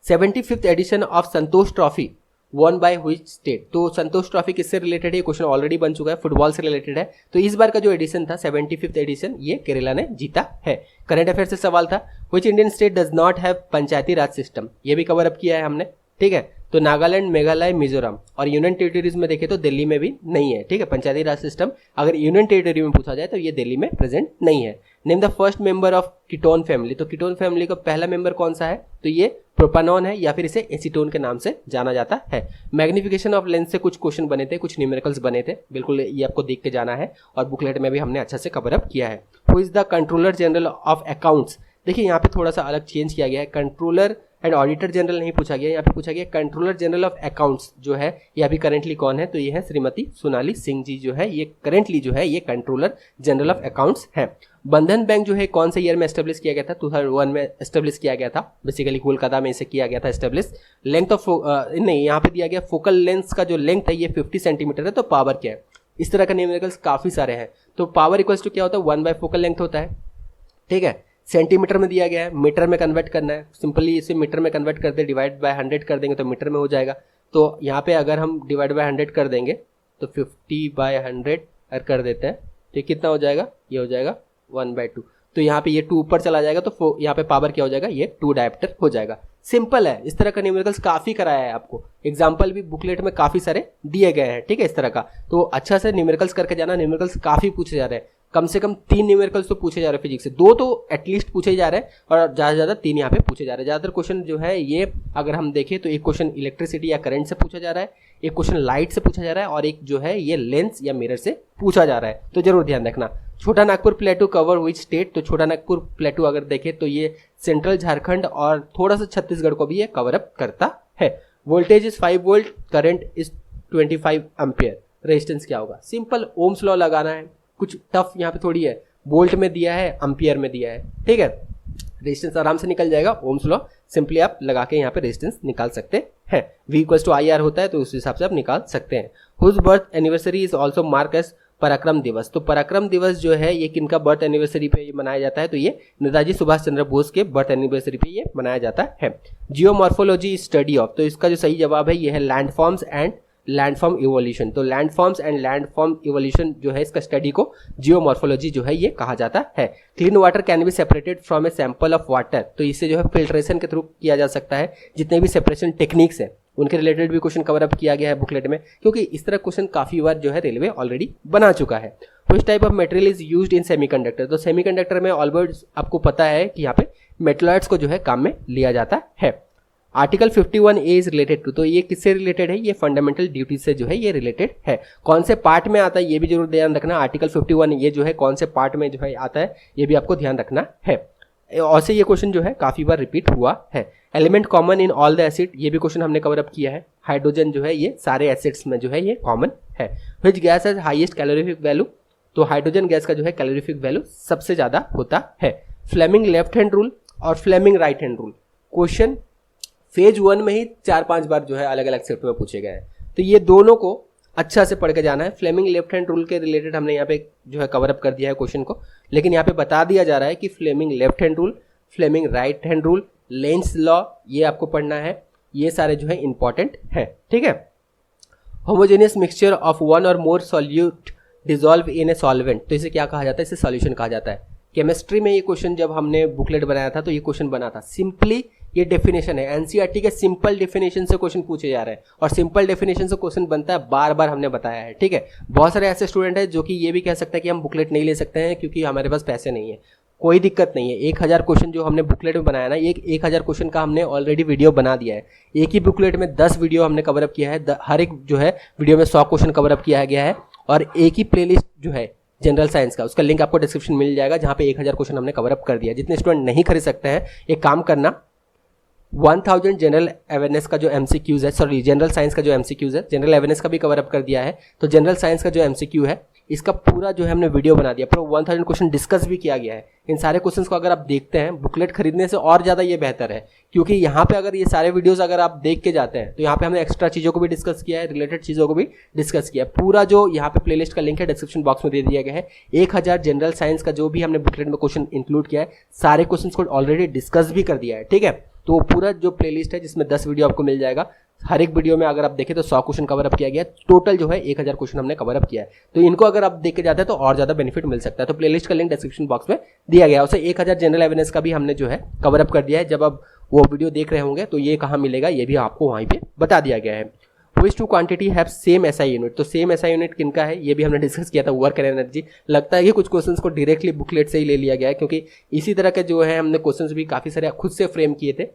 Speaker 1: 75th edition of Santosh trophy won by which state, तो संतोष ट्रॉफी किससे रिलेटेड है, क्वेश्चन ऑलरेडी बन चुका है, फुटबॉल से रिलेटेड है। तो इस बार का जो एडिशन था 75th एडिशन ये केरला ने जीता है। करंट अफेयर से सवाल था, which Indian state does not have Panchayati Raj system, ये भी कवर अप किया है हमने, ठीक है। तो नागालैंड, मेघालय, मिजोरम और यूनियन टेरिटरीज में देखें तो दिल्ली में भी नहीं है, ठीक है, पंचायती राज सिस्टम अगर यूनियन टेरिटरी में पूछा जाए तो ये दिल्ली में प्रेजेंट नहीं है। Name the first member of ketone family, तो कीटोन फैमिली का पहला मेंबर कौन सा है, तो ये प्रोपेनॉन है या फिर इसे एसीटोन के नाम से जाना जाता है। मैग्निफिकेशन ऑफ लेंस से कुछ क्वेश्चन बने थे, कुछ न्यूमेरिकल्स बने थे, बिल्कुल ये आपको देख के जाना है और बुकलेट में भी हमने अच्छा से कवर अप किया है। Who is the controller general of accounts, देखिए यहाँ पे थोड़ा सा अलग चेंज किया गया है, कंट्रोलर एंड ऑडिटर जनरल नहीं पूछा गया, यहाँ पे पूछा गया कंट्रोलर जनरल ऑफ अकाउंट्स जो है ये अभी करेंटली कौन है, तो ये है श्रीमती सोनाली सिंह जी जो है ये करेंटली जो है ये कंट्रोलर जनरल ऑफ अकाउंट्स है। बंधन बैंक जो है कौन से ईयर में एस्टेब्लिश किया गया था, 2001 में एस्टेब्लिश किया गया था, बेसिकली कोलकाता में इसे किया गया था एस्टेब्लिश। लेंथ ऑफ नहीं, यहाँ पे दिया गया फोकल लेंथ का जो लेंथ है ये 50 सेंटीमीटर है, तो पावर क्या है, इस तरह का न्यूमेरिकल्स काफी सारे हैं। तो पावर इक्वल्स टू क्या होता है, 1/4 फोकल लेंथ होता है, ठीक है। सेंटीमीटर में दिया गया है, मीटर में कन्वर्ट करना है, सिंपली इसे मीटर में कन्वर्ट कर दे, डिवाइड बाय 100 कर देंगे तो मीटर में हो जाएगा। तो यहाँ पे अगर हम डिवाइड बाय 100 कर देंगे तो 50/100 कर देते हैं, तो कितना हो जाएगा, ये हो जाएगा 1/2। तो यहाँ पे ये 2 ऊपर चला जाएगा तो यहाँ पे पावर क्या हो जाएगा, ये 2 डायप्टर हो जाएगा। सिंपल है, इस तरह का न्यूमेरिकल्स काफी कराया है आपको, एग्जाम्पल भी बुकलेट में काफी सारे दिए गए हैं, ठीक है, इस तरह का। तो अच्छा से न्यूमेरिकल्स करके जाना, न्यूमेरिकल्स काफी पूछे जा रहे हैं, कम से कम 3 न्यूमेरिकल्स तो पूछे जा रहे हैं फिजिक्स से, 2 तो एटलीस्ट पूछे जा रहे हैं और ज़्यादा से ज़्यादा 3 यहाँ पे पूछे जा रहे हैं। ज़्यादातर क्वेश्चन जो है ये अगर हम देखें तो एक क्वेश्चन इलेक्ट्रिसिटी या करंट से पूछा जा रहा है, एक क्वेश्चन लाइट से पूछा जा रहा है और एक जो है ये लेंस या मिरर से पूछा जा रहा है, तो जरूर ध्यान रखना। छोटा नागपुर प्लेटू कवर विच स्टेट, तो छोटा नागपुर प्लेटू अगर देखें तो ये सेंट्रल झारखंड और थोड़ा सा छत्तीसगढ़ को भी ये कवर अप करता है। Voltage is 5 volt, current is 25 ampere, resistance क्या होगा, सिंपल ओम्स लॉ लगाना है, कुछ टफ यहाँ पे थोड़ी है, वोल्ट में दिया है, एम्पियर में दिया है, ठीक है, रेजिस्टेंस आराम से निकल जाएगा, ओम्स लॉ सिंपली आप लगा के यहाँ पे रेजिस्टेंस निकाल सकते हैं। V = IR होता है तो उस हिसाब से आप निकाल सकते हैं। Whose birth anniversary is also mark as Parakram Diwas, तो पराक्रम दिवस जो है ये किनका बर्थ एनिवर्सरी पे ये मनाया जाता है, तो ये नेताजी सुभाष चंद्र बोस के बर्थ एनिवर्सरी पे ये मनाया जाता है। जियोमॉर्फोलॉजी स्टडी ऑफ, तो इसका जो सही जवाब है ये है लैंडफॉर्म्स एंड लैंडफॉर्म इवोल्यूशन, तो लैंडफॉर्म्स एंड लैंडफॉर्म इवोल्यूशन जो है इसका स्टडी को जियोमॉर्फोलॉजी जो है ये कहा जाता है। Clean water can be separated from a sample of water, तो इसे जो है फिल्ट्रेशन के थ्रू किया जा सकता है। जितने भी सेपरेशन टेक्निक्स है उनके रिलेटेड भी क्वेश्चन कवर अप किया गया है बुकलेट में, क्योंकि इस तरह क्वेश्चन काफी बार जो है रेलवे ऑलरेडी बना चुका है। Which type of material is used in semiconductor, तो सेमीकंडक्टर में ऑलमोस्ट आपको पता है कि यहाँ पे मेटलॉइड्स को जो है काम में लिया जाता है। Article 51A is related to, तो ये किससे रिलेटेड है, ये फंडामेंटल ड्यूटी से जो है ये रिलेटेड है। कौन से पार्ट में आता है ये भी जरूर ध्यान रखना, आर्टिकल 51 ये जो है कौन से पार्ट में जो है आता है ये भी आपको ध्यान रखना है। और से ये क्वेश्चन जो है काफी बार रिपीट हुआ है। Element common in all the acid, ये भी क्वेश्चन हमने कवर अप किया है। हाइड्रोजन जो है ये सारे एसिड्स में जो है ये कॉमन है। Which gas has highest calorific value, तो हाइड्रोजन गैस का जो है कैलोरीफिक वैल्यू सबसे ज्यादा होता है। फ्लेमिंग लेफ्ट हैंड रूल और Fleming right hand rule, question phase 1 में ही 4-5 बार जो है अलग अलग शिफ्ट में पूछे गए हैं, तो ये दोनों को अच्छा से पढ़ के जाना है। फ्लेमिंग लेफ्ट हैंड रूल के रिलेटेड हमने यहाँ पे जो है कवर अप कर दिया है क्वेश्चन को, लेकिन यहाँ पे बता दिया जा रहा है कि Fleming left hand rule, Fleming right hand rule, Lenz law ये आपको पढ़ना है, ये सारे जो है इंपॉर्टेंट है, ठीक है। होमोजेनियस मिक्सचर ऑफ 1 और मोर solute dissolve in a solvent, तो इसे क्या कहा जाता है, इसे सॉल्यूशन कहा जाता है। केमिस्ट्री में ये क्वेश्चन जब हमने बुकलेट बनाया था तो ये क्वेश्चन बना था, सिंपली ये डेफिनेशन है, एनसीईआरटी के सिंपल डेफिनेशन से क्वेश्चन पूछे जा रहे हैं और सिंपल डेफिनेशन से क्वेश्चन बनता है, बार बार हमने बताया है, ठीक है। बहुत सारे ऐसे स्टूडेंट हैं जो कि ये भी कह सकते हैं कि हम बुकलेट नहीं ले सकते हैं क्योंकि हमारे पास पैसे नहीं है, कोई दिक्कत नहीं है। 1000 क्वेश्चन जो हमने बुकलेट में बनाया ना, ये 1000 क्वेश्चन का हमने ऑलरेडी वीडियो बना दिया है। एक ही बुकलेट में 10 वीडियो हमने कवर अप किया है, हर एक जो है वीडियो में 100 क्वेश्चन कवर अप किया गया है और एक ही प्लेलिस्ट जो है जनरल साइंस का, उसका लिंक आपको डिस्क्रिप्शन मिल जाएगा, जहां पे 1000 क्वेश्चन हमने कवर अप कर दिया। जितने स्टूडेंट नहीं खरीद सकते हैं एक काम करना, 1000 जनरल अवेयरनेस का जो एमसीक्यूज है, सॉरी जनरल साइंस का जो एमसीक्यूज है, जनरल अवेयरनेस का भी कवर अप कर दिया है, तो जनरल साइंस का जो एमसीक्यू है इसका पूरा जो है हमने वीडियो बना दिया, पूरा 1000 क्वेश्चन डिस्कस भी किया गया है। इन सारे क्वेश्चंस को अगर आप देखते हैं बुकलेट खरीदने से और ज़्यादा ये बेहतर है, क्योंकि यहाँ पे अगर ये सारे वीडियोस अगर आप देख के जाते हैं तो यहाँ पे हमने एक्स्ट्रा चीज़ों को भी डिस्कस किया है, रिलेटेड चीज़ों को भी डिस्कस किया है। पूरा जो यहाँ पे प्लेलिस्ट का लिंक है डिस्क्रिप्शन बॉक्स में दे दिया गया है। 1000 जनरल साइंस का जो भी हमने बुकलेट में क्वेश्चन इंक्लूड किया है, सारे क्वेश्चन को ऑलरेडी डिस्कस भी कर दिया है, ठीक है। तो पूरा जो प्लेलिस्ट है जिसमें 10 वीडियो आपको मिल जाएगा, हर एक वीडियो में अगर आप देखें तो 100 क्वेश्चन कवर अप किया गया, टोटल जो है 1000 क्वेश्चन हमने कवर अप किया है। तो इनको अगर आप देख के जाते हैं तो और ज्यादा बेनिफिट मिल सकता है। तो प्लेलिस्ट का लिंक डिस्क्रिप्शन बॉक्स में दिया गया है। उसे 1000 जनरल अवेयरनेस का भी हमने जो है कवर अप कर दिया है। जब आप वो वीडियो देख रहे होंगे तो ये कहाँ मिलेगा ये भी आपको वहीं पे बता दिया गया है। Which two quantity have same SI unit. तो सेम एसआई यूनिट किनका है ये भी हमने डिस्कस किया था, वर्क एंड एनर्जी। लगता है कि कुछ क्वेश्चंस को डायरेक्टली बुकलेट से ही ले लिया गया है, क्योंकि इसी तरह के जो है हमने क्वेश्चंस भी काफी सारे खुद से फ्रेम किए थे,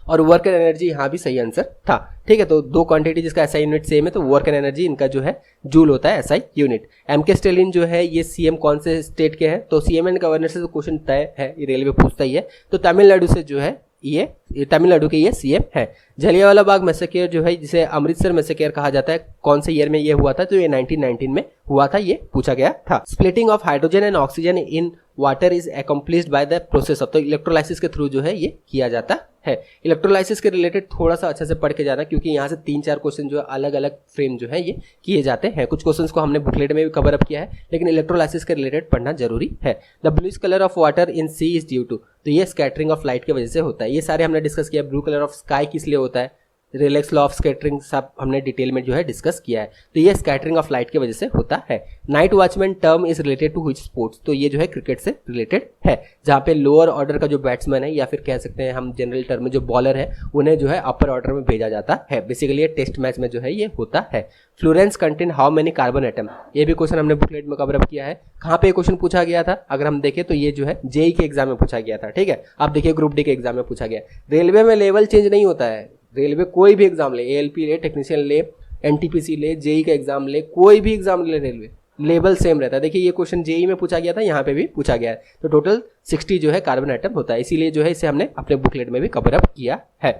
Speaker 1: और वर्क एंड एनर्जी यहाँ भी सही आंसर था। ठीक है, तो दो क्वांटिटी जिसका एसआई यूनिट सेम है, तो वर्क एंड एनर्जी इनका जो है जूल होता है एसआई यूनिट। एमके स्टालिन जो है ये सीएम कौन से स्टेट के हैं, तो सीएम एंड गवर्नर से तो क्वेश्चन तय है, ये रेलवे पूछता ही है, तो तमिलनाडु से जो है ये तमिलनाडु के ये सीएम है। जलियांवाला बाग मैसेकर जो है जिसे अमृतसर मैसेकर कहा जाता है, कौन से ईयर में ये हुआ था, तो ये 1919 में हुआ था, ये पूछा गया था। Splitting of hydrogen and oxygen in water is accomplished by the process of, तो इलेक्ट्रोलाइसिस के थ्रू जो है ये किया जाता है। इलेक्ट्रोलाइसिस के रिलेटेड थोड़ा सा अच्छे से पढ़ के जाना, क्योंकि यहाँ से 3-4 क्वेश्चन जो है अलग अलग फ्रेम जो है ये किए जाते हैं। कुछ क्वेश्चंस को हमने बुकलेट में भी कवर अप किया है, लेकिन इलेक्ट्रोलाइसिस के रिलेटेड पढ़ना जरूरी है। The bluish colour of water in sea is due to, तो ये स्कैटरिंग ऑफ लाइट की वजह से होता है। ये सारे हमने डिस्कस किया। ब्लू कलर ऑफ स्काई किस लिए होता है, रिलैक्स लॉ ऑफ स्कैटरिंग सब हमने डिटेल में जो है डिस्कस किया है, तो ये स्कैटरिंग ऑफ लाइट की वजह से होता है। Night watchman term is related to which sports, तो ये जो है क्रिकेट से रिलेटेड है, जहाँ पे लोअर ऑर्डर का जो बैट्समैन है, या फिर कह सकते हैं हम जनरल टर्म में जो बॉलर है, उन्हें जो है अपर ऑर्डर में भेजा जाता है। बेसिकली ये टेस्ट मैच में जो है ये होता है। Florence contain how many carbon atom, ये भी क्वेश्चन हमने बुकलेट में कवर अप किया है। कहाँ पे क्वेश्चन पूछा गया था, अगर हम देखें तो ये जो है जेई के एग्जाम में पूछा गया था। ठीक है, आप देखिए ग्रुप डी के एग्जाम में पूछा गया। रेलवे में लेवल चेंज नहीं होता है, रेलवे कोई भी एग्जाम ले, एएलपी ले, टेक्नीशियन ले, एनटीपीसी ले, जेई का एग्जाम ले, कोई भी एग्जाम ले, रेलवे लेवल सेम रहता है। देखिए ये क्वेश्चन जेई में पूछा गया था, यहाँ पे भी पूछा गया है, तो टोटल 60 जो है कार्बन एटम होता है, इसीलिए जो है इसे हमने अपने बुकलेट में भी कवर अप किया है।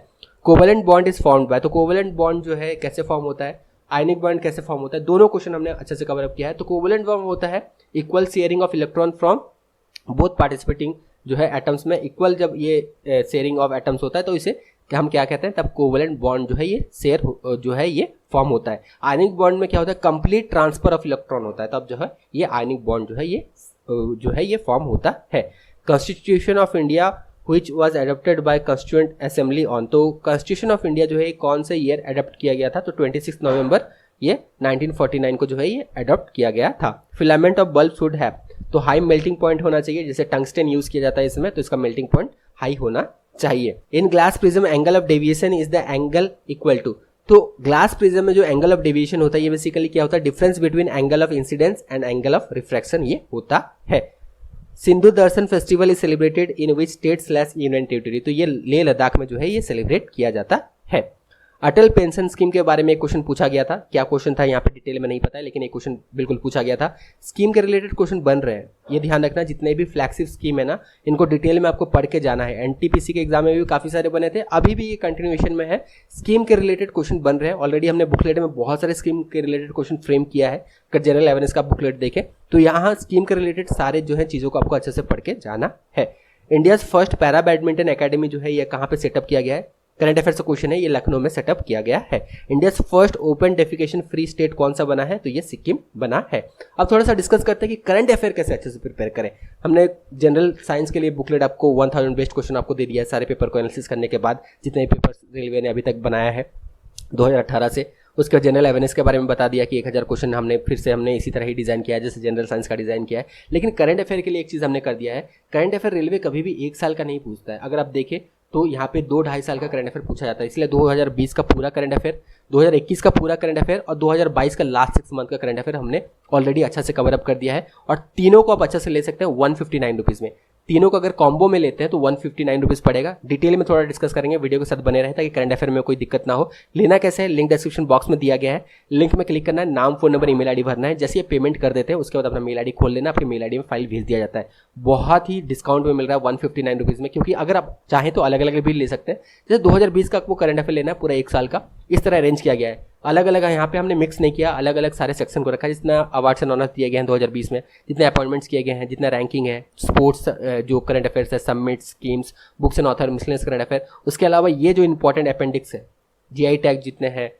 Speaker 1: Covalent bond is formed by, तो कोवेलेंट बॉन्ड जो है कैसे फॉर्म होता है, आयनिक बॉन्ड कैसे फॉर्म होता है, दोनों क्वेश्चन हमने अच्छे से कवर अप किया है। तो कोवेलेंट बॉन्ड होता है equal sharing of electron from both participating जो है एटम्स में, इक्वल जब ये शेयरिंग ऑफ एटम्स होता है तो इसे हम क्या कहते हैं, तब कोवेलेंट बॉन्ड जो है ये शेयर जो है ये फॉर्म होता है। आयनिक बॉन्ड में क्या होता है, कंप्लीट ट्रांसफर ऑफ इलेक्ट्रॉन होता है, तब जो है ये आयनिक बॉन्ड जो है ये फॉर्म होता है। Constitution of India which was adopted by constituent assembly on, तो कॉन्स्टिट्यूशन ऑफ इंडिया जो है कौन से ईयर एडॉप्ट किया गया था, तो 26 नवंबर ये 1949 को जो है ये एडॉप्ट किया गया था। Filament of bulb should have, तो हाई मेल्टिंग पॉइंट होना चाहिए, जैसे टंगस्टन यूज किया जाता है इसमें, तो इसका मेल्टिंग पॉइंट हाई होना चाहिए। In glass prism angle of deviation is the angle equal to, तो ग्लास प्रिज्म में जो एंगल ऑफ डेविएशन होता है ये बेसिकली क्या होता है, difference between angle of incidence and angle of refraction ये होता है। Sindhu Darshan festival is celebrated in which state / union territory, तो ये लेह लद्दाख में जो है ये सेलिब्रेट किया जाता है। अटल पेंशन स्कीम के बारे में एक क्वेश्चन पूछा गया था, क्या क्वेश्चन था यहाँ पे डिटेल में नहीं पता है, लेकिन एक क्वेश्चन बिल्कुल पूछा गया था। स्कीम के रिलेटेड क्वेश्चन बन रहे हैं, ये ध्यान रखना, जितने भी फ्लैगशिप स्कीम है ना, इनको डिटेल में आपको पढ़ के जाना है। एनटीपीसी के एग्जाम में भी काफी सारे बने थे, अभी भी ये कंटिन्यूएशन में है, स्कीम के रिलेटेड क्वेश्चन बन रहे हैं। ऑलरेडी हमने बुकलेट में बहुत सारे स्कीम के रिलेटेड क्वेश्चन फ्रेम किया है, अगर जनरल अवेयरनेस का बुकलेट देखें तो यहाँ स्कीम के रिलेटेड सारे जो है चीजों को आपको अच्छे से पढ़ के जाना है। India first para badminton academy जो है ये कहाँ पे सेटअप किया गया है, करंट अफेयर्स का क्वेश्चन है, ये लखनऊ में सेटअप किया गया है। India first open defecation free state कौन सा बना है, तो ये सिक्किम बना है। अब थोड़ा सा डिस्कस करते हैं कि करंट अफेयर कैसे अच्छे से प्रिपेयर करें। हमने जनरल साइंस के लिए बुकलेट आपको 1000 बेस्ट क्वेश्चन आपको दे दिया है, सारे पेपर को एनालिसिस करने के बाद, जितने पेपर रेलवे ने अभी तक बनाया है 2018 से। उसके जनरल अवेयरनेस के बारे में बता दिया कि 1000 क्वेश्चन हमने फिर से हमने इसी तरह ही डिजाइन किया है जैसे जनरल साइंस का डिजाइन किया है। लेकिन करंट अफेयर के लिए एक चीज हमने कर दिया है, करंट अफेयर रेलवे कभी भी 1 साल का नहीं पूछता है। अगर आप देखें तो यहाँ पे 2-2.5 साल का करंट अफेयर पूछा जाता है, इसलिए 2020 का पूरा करंट अफेयर, 2021 का पूरा करंट अफेयर और 2022 का लास्ट 6 मंथ का करंट अफेयर हमने ऑलरेडी अच्छा से कवर अप कर दिया है। और तीनों को आप अच्छा से ले सकते हैं 159 रुपीज़ में। तीनों को अगर कॉम्बो में लेते हैं तो 159 रुपीज़ पड़ेगा। डिटेल में थोड़ा डिस्कस करेंगे, वीडियो के साथ बने रहे ताकि करंट अफेयर में कोई दिक्कत ना हो। लेना कैसे है, लिंक डिस्क्रिप्शन बॉक्स में दिया गया है, लिंक में क्लिक करना है, नाम, फोन नंबर, ईमेल आईडी भरना है। जैसे ये पेमेंट कर देते हैं उसके बाद अपना मेल आईडी खोल लेना, आपकी मेल आईडी में फाइल भेज दिया जाता है। बहुत ही डिस्काउंट में मिल रहा है 159 रुपीज़ में, क्योंकि अगर आप चाहें तो अलग अलग भी ले सकते हैं। जैसे 2020 का आपको करंट अफेयर लेना है पूरा 1 साल का, इस तरह अरेंज किया गया है। अलग अलग यहाँ पे हमने मिक्स नहीं किया, अलग अलग सारे सेक्शन को रखा है। जितना अवार्ड्स एंड ऑनर्स दिए गए हैं 2020 में, जितने अपॉइंटमेंट्स किए गए हैं, जितना रैंकिंग है, स्पोर्ट्स जो करंट अफेयर्स है, summit, schemes, books and author, miscellaneous current affair, उसके अलावा ये जो इंपॉर्टेंट अपेंडिक्स है, जीआई टैग जितने हैं,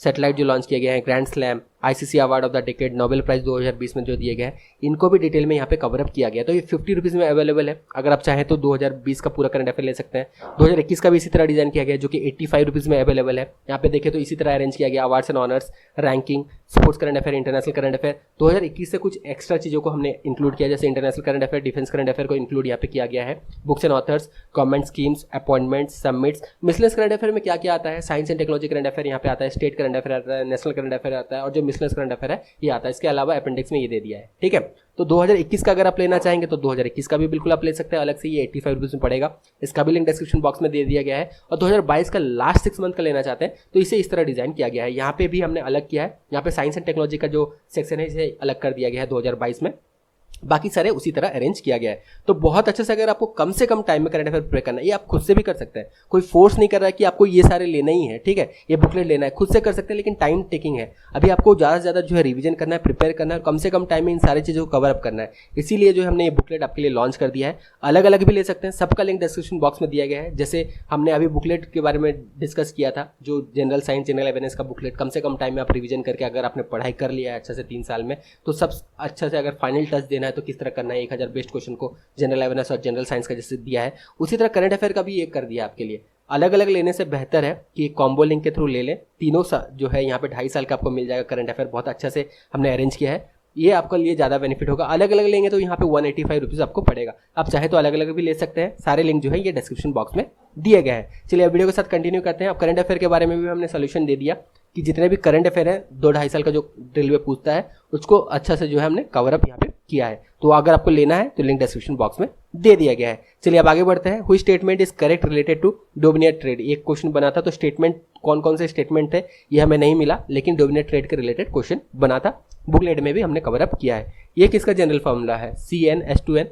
Speaker 1: सैटेलाइट जो लॉन्च किए गए हैं, grand slam, ICC award of the decade, Nobel prize 2020 में जो दिए गए हैं, इनको भी डिटेल में यहाँ पे कवर अप किया गया। तो ये 50 रुपीज़ में अवेलेबल है। अगर आप चाहें तो 2020 का पूरा करंट अफेयर ले सकते हैं। 2021 का भी इसी तरह डिजाइन किया गया जो कि 85 रुपीज़ में अवेलेबल है। यहाँ पे देखें तो इसी तरह अरेंज किया गया, awards and honours, ranking, sports current affair, international current affair. 2021 से कुछ एक्स्ट्रा चीज़ों को हमने इंक्लूड किया, जैसे international current affair, defence current affair को इंक्लूड यहाँ पे किया गया है। Books and authors, government schemes, appointments, submits. Miscellaneous current affair में क्या क्या आता है, science and technology current affair यहाँ पे आता है, स्टेट करंट अफेयर आता है, नेशनल करंट अफेयर आता है, और जो मिसलेनियस करंट अफेयर है ये आता है। इसके अलावा अपेंडिक्स में ये दे दिया है, ठीक है। तो 2021 का अगर आप लेना चाहेंगे तो 2021 का भी बिल्कुल आप ले सकते हैं अलग से, ये 85 रुपीज़ में पड़ेगा। इसका भी लिंक डिस्क्रिप्शन बॉक्स में दे दिया गया है। और 2022 का लास्ट 6 मंथ का लेना चाहते हैं तो इसे इस तरह डिजाइन किया गया है। यहाँ पे भी हमने अलग किया है, यहाँ पे साइंस एंड टेक्नोलॉजी का जो सेक्शन है इसे अलग कर दिया गया है 2022 में, बाकी सारे उसी तरह अरेंज किया गया है। तो बहुत अच्छे से अगर आपको कम से कम टाइम में करंट अफेयर प्रिपेयर करना है, ये आप खुद से भी कर सकते हैं, कोई फोर्स नहीं कर रहा है कि आपको ये सारे लेना ही है, ठीक है, ये बुकलेट लेना है, खुद से कर सकते हैं, लेकिन टाइम टेकिंग है। अभी आपको ज़्यादा से ज़्यादा जो है रिवीजन करना है, प्रिपेयर करना है, कम से कम टाइम में इन सारी चीज़ों को कवर अप करना है। इसीलिए जो हमने ये बुकलेट आपके लिए लॉन्च कर दिया है। अलग अलग भी ले सकते हैं, सबका लिंक डिस्क्रिप्शन बॉक्स में दिया गया है। जैसे हमने अभी बुकलेट के बारे में डिस्कस किया था, जो जनरल साइंस, जनरल अवेयरनेस का बुकलेट, कम से कम टाइम में आप रिवीजन करके अगर आपने पढ़ाई कर लिया है अच्छा से 3 साल में, तो सब अच्छा से अगर फाइनल टच देना है तो किस तरह करना है, 1000 बेस्ट क्वेश्चन को जनरल अवेयरनेस और जनरल साइंस का जैसे दिया है, उसी तरह करंट अफेयर का भी ये कर दिया आपके लिए। अलग अलग लेने से बेहतर है कि कॉम्बो लिंक के थ्रू ले लें। तीनों जो है यहाँ पे 2.5 साल का आपको मिल जाएगा करंट अफेयर, बहुत अच्छा से हमने अरेंज किया है। ये आपके लिए ज़्यादा बेनिफिट होगा। अलग अलग लेंगे तो यहाँ पे 185 रुपीज़ आपको पड़ेगा। आप चाहे तो अलग अलग भी ले सकते हैं। सारे लिंक जो है ये डिस्क्रिप्शन बॉक्स में दिए गए हैं। चलिए अब वीडियो के साथ कंटिन्यू करते हैं। अब करंट अफेयर के बारे में भी हमने सोल्यूशन दे दिया कि जितने भी करंट अफेयर है 2-2.5 साल का जो रेलवे पूछता है उसको अच्छा से जो है हमने कवर अप यहाँ पे किया है। तो अगर आपको लेना है तो लिंक डिस्क्रिप्शन बॉक्स में दे दिया गया है। चलिए अब आगे बढ़ते हैं। Which statement is correct related to dominion trade. एक क्वेश्चन बना था, तो स्टेटमेंट कौन कौन से स्टेटमेंट है ये हमें नहीं मिला, लेकिन डोमिनियन ट्रेड के रिलेटेड क्वेश्चन बना था। बुकलेट में भी हमने कवर अप किया है। ये किसका जनरल फार्मूला है, CnH2n,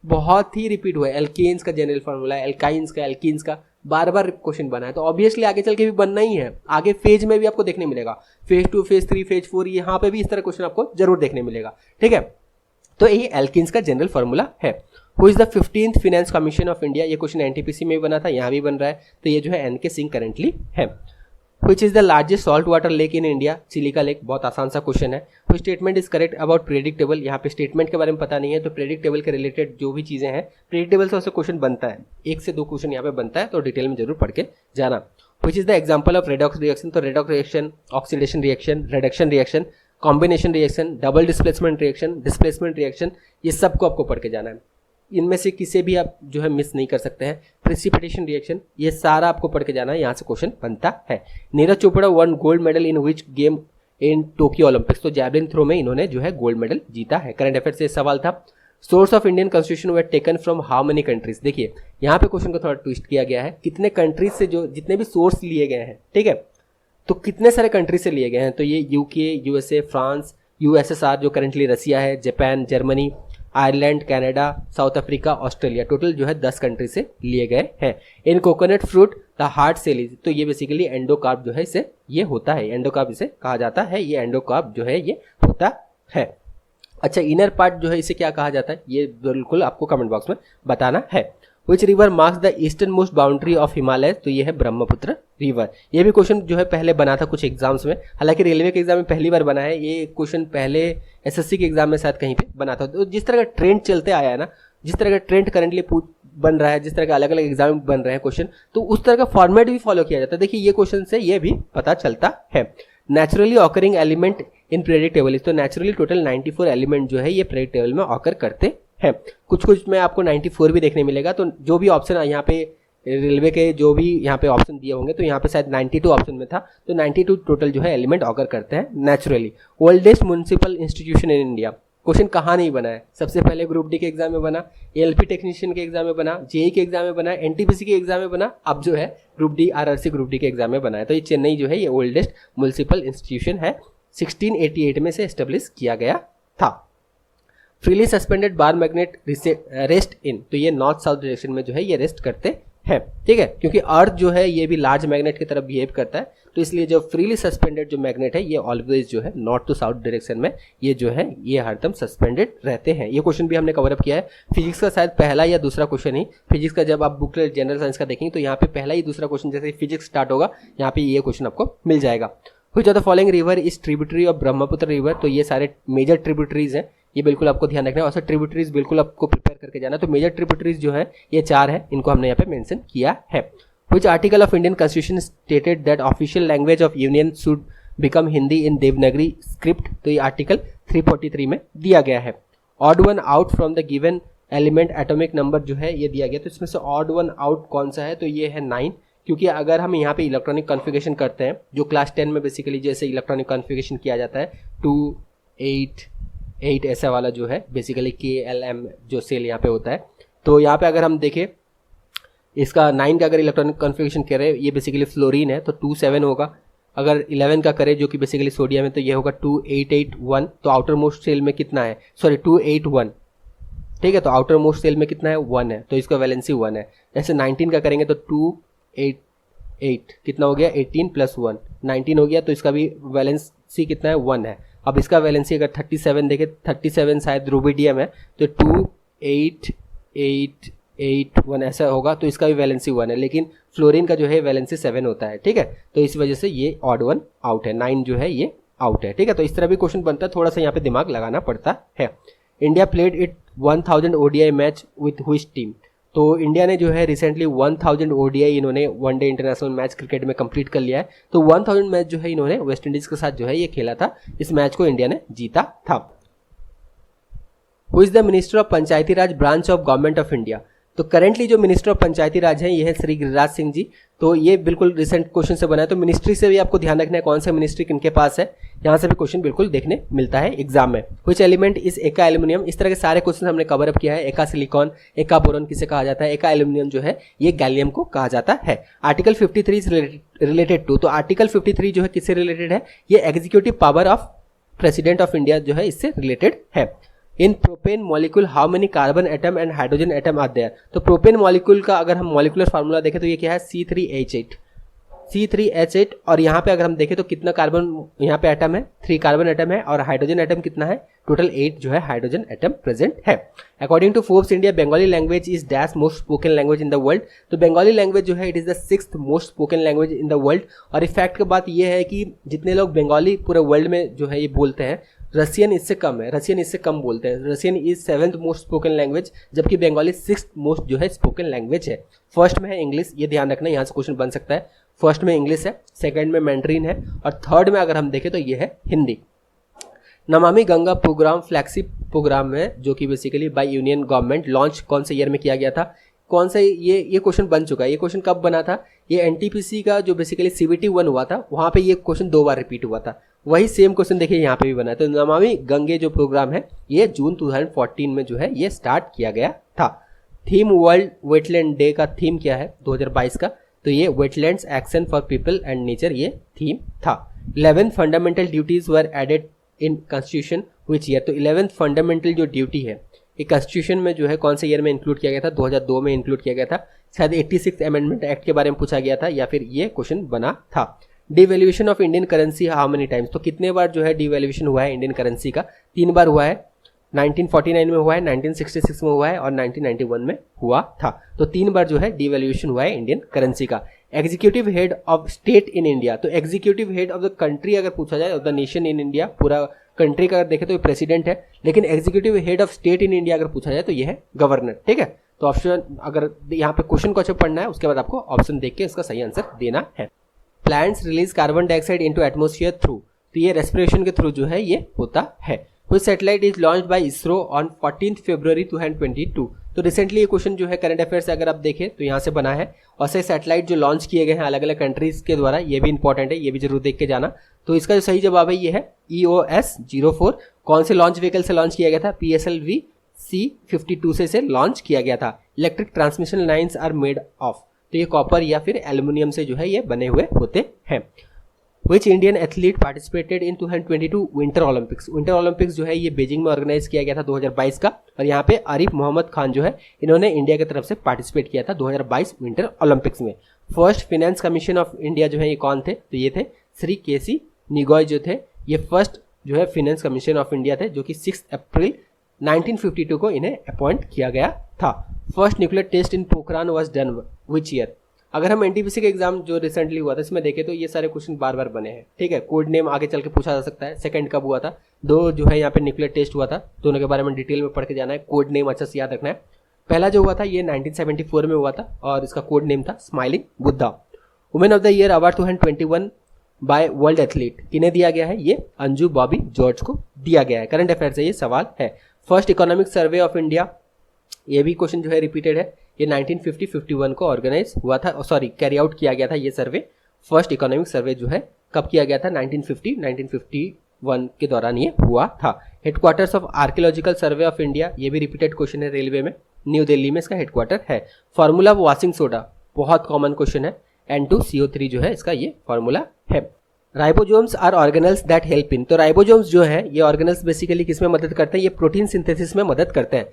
Speaker 1: बहुत ही रिपीट हुआ है। एल्केन्स का जनरल फार्मूला है, एल्काइंस का, एल्कीन्स का, बार बार क्वेश्चन बना है। तो ऑब्वियसली आगे चल के भी बनना ही है। आगे फेज में भी आपको देखने मिलेगा, फेज 2, फेज 3, फेज 4, यहाँ पे भी इस तरह क्वेश्चन आपको जरूर देखने मिलेगा, ठीक है। तो ये एल्किन्स का जनरल फार्मूला है। Who is the 15th finance commission of India, ये क्वेश्चन एनटीपीसी में भी बना था, यहाँ भी बन रहा है। तो ये जो है NK सिंह करेंटली है। Which is the largest salt water lake in India? Chilika lake, बहुत आसान सा क्वेश्चन है। तो statement is correct about predictable, यहाँ पे स्टेटमेंट के बारे में पता नहीं है, तो प्रेडिक्टेबल के रिलेटेड जो भी चीज़ें हैं, प्रेडिक्टेबल से उससे क्वेश्चन बनता है, 1 से 2 क्वेश्चन यहाँ पे बनता है, तो डिटेल में जरूर पढ़ के जाना। Which is the example of redox reaction, तो redox reaction, oxidation reaction, reduction reaction, combination reaction, double displacement reaction, displacement reaction, ये सबको आपको पढ़ के जाना है। इनमें से किसी भी आप जो है मिस नहीं कर सकते हैं। प्रेसिपिटेशन रिएक्शन, ये सारा आपको पढ़ के जाना है, यहाँ से क्वेश्चन बनता है। Neeraj Chopra one gold medal in which game in Tokyo Olympics, तो जैवलिन थ्रो में इन्होंने जो है गोल्ड मेडल जीता है। करंट अफेयर से सवाल था। Source of Indian constitution were taken from how many countries, देखिए यहाँ पे क्वेश्चन को थोड़ा ट्विस्ट किया गया है, कितने कंट्रीज से जो जितने भी सोर्स लिए गए हैं, ठीक है, तो कितने सारे कंट्रीज से लिए गए हैं। तो ये UK, USA, फ्रांस, USSR जो करेंटली रसिया है, Japan, Germany, Ireland, Canada, South Africa, Australia, total जो है 10 कंट्री से लिए गए हैं। In coconut fruit the hard shell is, तो ये बेसिकली एंडोकार्प जो है इसे ये होता है, एंडोकार्प इसे कहा जाता है, ये एंडोकार्प जो है ये होता है। अच्छा, इनर पार्ट जो है इसे क्या कहा जाता है, ये बिल्कुल आपको कमेंट बॉक्स में बताना है। Which river marks the eastern most boundary of Himalaya, तो ये है ब्रह्मपुत्र रिवर। ये भी क्वेश्चन जो है पहले बना था कुछ एग्जाम्स में, हालांकि रेलवे के एग्जाम में पहली बार बना है ये क्वेश्चन, पहले SSC के एग्जाम में शायद कहीं पे बना था। तो जिस तरह का ट्रेंड चलते आया है ना, जिस तरह का ट्रेंड करंटली बन रहा है, जिस तरह के अलग अलग एग्जाम बन रहे हैं क्वेश्चन, तो उस तरह का फॉर्मेट भी फॉलो किया जाता है। देखिए ये क्वेश्चन से ये भी पता चलता है। Naturally occurring element in predictable, तो नेचुरली टोटल 94 एलिमेंट जो है ये प्रेडिक्टेबल में ऑकर करते हैं। कुछ में आपको 94 भी देखने मिलेगा। तो जो भी ऑप्शन यहाँ पे रेलवे के जो भी यहाँ पे ऑप्शन दिए होंगे, तो यहाँ पे शायद 92 ऑप्शन में था, तो 92 टोटल जो है एलिमेंट ऑकर करते हैं naturally. Oldest municipal institution in India, question कहाँ नहीं बना है, सबसे पहले ग्रुप डी के एग्जाम में बना, LP टेक्नीशियन के एग्जाम में बना, JEE के एग्जाम में बना, NTPC के एग्जाम में बना, अब जो है group D RRC group D के एग्जाम में बना है। तो ये चेन्नई जो है ये ओल्डेस्ट म्युनिसिपल इंस्टीट्यूशन है, 1688 में से एस्टेब्लिश किया गया था। Freely suspended bar magnet rest in, तो ये नॉर्थ साउथ डायरेक्शन में जो है ये रेस्ट करते हैं, ठीक है, क्योंकि अर्थ जो है ये भी लार्ज मैग्नेट की तरफ बिहेव करता है, तो इसलिए जो फ्रीली सस्पेंडेड जो मैग्नेट है ये ऑलवेज जो है नॉर्थ टू साउथ डायरेक्शन में ये जो है ये हरदम सस्पेंडेड रहते हैं। ये क्वेश्चन भी हमने कवर अप किया है। फिजिक्स का शायद पहला या दूसरा क्वेश्चन ही, फिजिक्स का जब आप बुकलेट जनरल साइंस का देखेंगे तो यहाँ पे पहला ही दूसरा क्वेश्चन, जैसे फिजिक्स स्टार्ट होगा यहाँ पे ये क्वेश्चन आपको मिल जाएगा। Which of the following river is tributary of Brahmaputra river. तो ये सारे मेजर ट्रिब्यूटरीज हैं, ये बिल्कुल आपको ध्यान रखना है। और सर ट्रिब्यूटरीज बिल्कुल आपको प्रिपेयर करके जाना। तो मेजर ट्रिब्यूटरीज जो है ये 4 है, इनको हमने यहाँ पे मेंशन किया है। Which article of Indian constitution stated that official language of union should become Hindi in Devanagari script. तो ये आर्टिकल 343 में दिया गया है। Odd one out from the given element atomic number जो है ये दिया गया। तो इसमें से ऑड वन आउट कौन सा है, तो ये है 9, क्योंकि अगर हम यहाँ पे इलेक्ट्रॉनिक कॉन्फ़िगरेशन करते हैं जो क्लास 10 में बेसिकली जैसे इलेक्ट्रॉनिक कॉन्फ़िगरेशन किया जाता है 2 8 8 ऐसा वाला जो है बेसिकली KLM जो सेल यहाँ पे होता है। तो यहाँ पे अगर हम देखें इसका 9 का अगर इलेक्ट्रॉनिक कॉन्फ़िगरेशन करें, ये बेसिकली फ्लोरीन है तो 2 7 होगा। अगर 11 का करें जो कि बेसिकली सोडियम है तो ये होगा 2 8 8 1। तो आउटर मोस्ट सेल में कितना है, सॉरी 2 8 1, ठीक है। तो आउटर मोस्ट सेल में कितना है 1 है, तो इसका वैलेंसी 1 है। जैसे 19 का करेंगे तो 2 8 8 कितना हो गया 18 + 1 19 हो गया। तो इसका भी वैलेंसी कितना है 1 है। अब इसका वैलेंसी अगर 37 देखें, 37 शायद रूबिडियम है तो 2 8 8 8 1 ऐसा होगा। तो इसका भी वैलेंसी 1 है, लेकिन फ्लोरीन का जो है वैलेंसी 7 होता है, ठीक है। तो इस वजह से ये ऑड वन आउट है, 9 जो है ये आउट है, ठीक है। तो इस तरह भी क्वेश्चन बनता है, थोड़ा सा यहाँ पे दिमाग लगाना पड़ता है। India played it 1000 ODI match with which team. तो इंडिया ने जो है रिसेंटली 1000 ODI इन्होंने वनडे इंटरनेशनल मैच क्रिकेट में कंप्लीट कर लिया है। तो 1000 मैच जो है इन्होंने वेस्ट इंडीज के साथ जो है ये खेला था। इस मैच को इंडिया ने जीता था। Who is the minister of Panchayati Raj branch of government of India. तो करेंटली जो मिनिस्टर ऑफ पंचायती राज हैं ये है श्री गिरिराज सिंह जी। तो ये बिल्कुल रिसेंट क्वेश्चन से बना है। तो मिनिस्ट्री से भी आपको ध्यान रखना है कौन सा मिनिस्ट्री किनके पास है, यहाँ से भी क्वेश्चन बिल्कुल देखने मिलता है एग्जाम में। व्हिच एलिमेंट इज एका एल्यूमिनियम। इस तरह के सारे क्वेश्चन हमने कवर अप किया है। एका सिलिकॉन, एका बोरॉन किसे कहा जाता है, एका एल्यूमिनियम जो है ये गैलियम को कहा जाता है। Article 53 is related to. तो आर्टिकल 53 जो है किससे रिलेटेड है, ये executive power of president of India जो है इससे रिलेटेड है। In propane molecule how many carbon atom and hydrogen atom are there. तो प्रोपेन मॉलिक्यूल का अगर हम मॉलिक्यूलर फार्मूला देखें तो ये क्या है C3H8 और यहाँ पे अगर हम देखें तो कितना कार्बन यहाँ पे एटम है, 3 कार्बन एटम है और हाइड्रोजन एटम कितना है, टोटल 8 जो है हाइड्रोजन एटम प्रेजेंट है। According to Forbes India Bengali language is dash most spoken language in the world. तो बंगाली लैंग्वेज जो है it is the 6th most spoken language in the world. और इफैक्ट की बात यह है कि जितने लोग बंगाली पूरे वर्ल्ड में जो है ये बोलते हैं, रशियन इससे कम है, रशियन इससे कम बोलते हैं। Russian is 7th most spoken language, जबकि बंगाली 6th मोस्ट जो है स्पोकन लैंग्वेज है। फर्स्ट में है इंग्लिश, ये ध्यान रखना, यहाँ से क्वेश्चन बन सकता है। फर्स्ट में इंग्लिश है, सेकंड में मैंड्रीन है और थर्ड में अगर हम देखें तो ये है Hindi. Namami Ganga programme flagship programme है जो कि basically by union government launch कौन से ईयर में किया गया था, कौन सा ये क्वेश्चन बन चुका है। ये क्वेश्चन कब बना था, ये एनटीपीसी का जो बेसिकली CBT 1 हुआ था वहाँ पे ये क्वेश्चन 2 बार रिपीट हुआ था। वही सेम क्वेश्चन देखिए यहाँ पे भी बना है। तो नमामि गंगे जो प्रोग्राम है ये जून 2014 में जो है ये स्टार्ट किया गया था। थीम वर्ल्ड वेटलैंड डे का थीम क्या है 2022 का, तो ये wetlands action for people and nature ये थीम था। 11 fundamental duties were added in constitution which year. तो 11th फंडामेंटल जो ड्यूटी है ये कॉन्स्टिट्यूशन में जो है कौन से ईयर में इंक्लूड किया गया था, 2002 में इंक्लूड किया गया था। शायद 86th अमेंडमेंट एक्ट के बारे में पूछा गया था या फिर ये क्वेश्चन बना था। Devaluation of Indian currency how many times. तो कितने बार जो है डिवैल्यूएशन हुआ है इंडियन करेंसी का, 3 बार हुआ है। 1949 में हुआ है, 1966 में हुआ है और 1991 में हुआ था। तो 3 बार जो है डिवैल्यूएशन हुआ है इंडियन करेंसी का। Executive head of state in India. तो executive head of the country अगर पूछा जाए, of the nation in India, पूरा कंट्री का अगर देखें तो ये प्रेसिडेंट है, लेकिन executive head of state in India अगर पूछा जाए तो ये है गवर्नर, ठीक है। तो ऑप्शन अगर यहाँ पे क्वेश्चन को अच्छा पढ़ना है उसके बाद आपको ऑप्शन देख के इसका सही आंसर देना है। Plants release carbon dioxide into atmosphere through. तो ये रेस्पिरेशन के थ्रू जो है ये होता है। Which satellite is launched by ISRO on 14 फरवरी 2022। तो रिसेंटली ये क्वेश्चन जो है करंट अफेयर से अगर आप देखें तो यहाँ से बना है। और से सैटेलाइट जो लॉन्च किए गए हैं अलग अलग कंट्रीज के द्वारा, ये भी इंपॉर्टेंट है, ये भी जरूर देख के जाना। तो इसका जो सही जवाब है ये है EOS-04। कौन से लॉन्च व्हीकल से लॉन्च किया गया था, PSLV C-52 से लॉन्च किया गया था। Electric transmission lines are made of. तो ये कॉपर या फिर एल्यूमिनियम से जो है ये बने हुए होते हैं। Which Indian athlete participated in 2022 winter Olympics. Winter Olympics जो है ये बीजिंग में ऑर्गेनाइज किया गया था 2022 का। और यहाँ पे आरिफ मोहम्मद खान जो है इन्होंने इंडिया की तरफ से पार्टिसिपेट किया था 2022 विंटर ओलंपिक्स में। First finance commission of India जो है ये कौन थे, तो ये थे श्री KC निगोय जो थे। ये फर्स्ट जो है फाइनेंस कमीशन ऑफ इंडिया थे जो कि 6 अप्रैल 1952 को इन्हें अपॉइंट किया गया था। First nuclear test in Pokhran was done which year. अगर हम एनटीपीसी का एग्जाम जो रिसेंटली हुआ था इसमें देखें तो ये सारे क्वेश्चन बार बार बने हैं, ठीक है। कोड नेम आगे चल के पूछा जा सकता है, सेकंड कब हुआ था, दो जो है यहाँ पे न्यूक्लियर टेस्ट हुआ था, दोनों के बारे में डिटेल में पढ़ के जाना है, कोड नेम अच्छे से याद रखना है। पहला जो हुआ था ये 1974 में हुआ था और इसका कोड नेम था smiling Buddha. Women of the year award 2021 by world athlete किन्हें दिया गया है, ये अंजू बॉबी जॉर्ज को दिया गया है। करंट अफेयर से ये सवाल है। First economic survey of India, ये भी क्वेश्चन जो है रिपीटेड है, ये 1950-51 को ऑर्गेनाइज हुआ था, सॉरी कैरी आउट किया गया था ये सर्वे। फर्स्ट इकोनॉमिक सर्वे जो है कब किया गया था, 1951 के दौरान ये हुआ था। Headquarters of archaeological survey of India, ये भी रिपीटेड क्वेश्चन है रेलवे में, न्यू दिल्ली में इसका हेडक्वार्टर है। फार्मूला ऑफ वॉशिंग सोडा बहुत कॉमन क्वेश्चन है, N2CO3 जो है इसका ये फार्मूला है। Ribosomes are organelles that help in, तो राइबोसोम्स जो है ये ऑर्गेनेल्स बेसिकली किसमें मदद करते हैं, ये प्रोटीन सिंथेसिस में मदद करते हैं।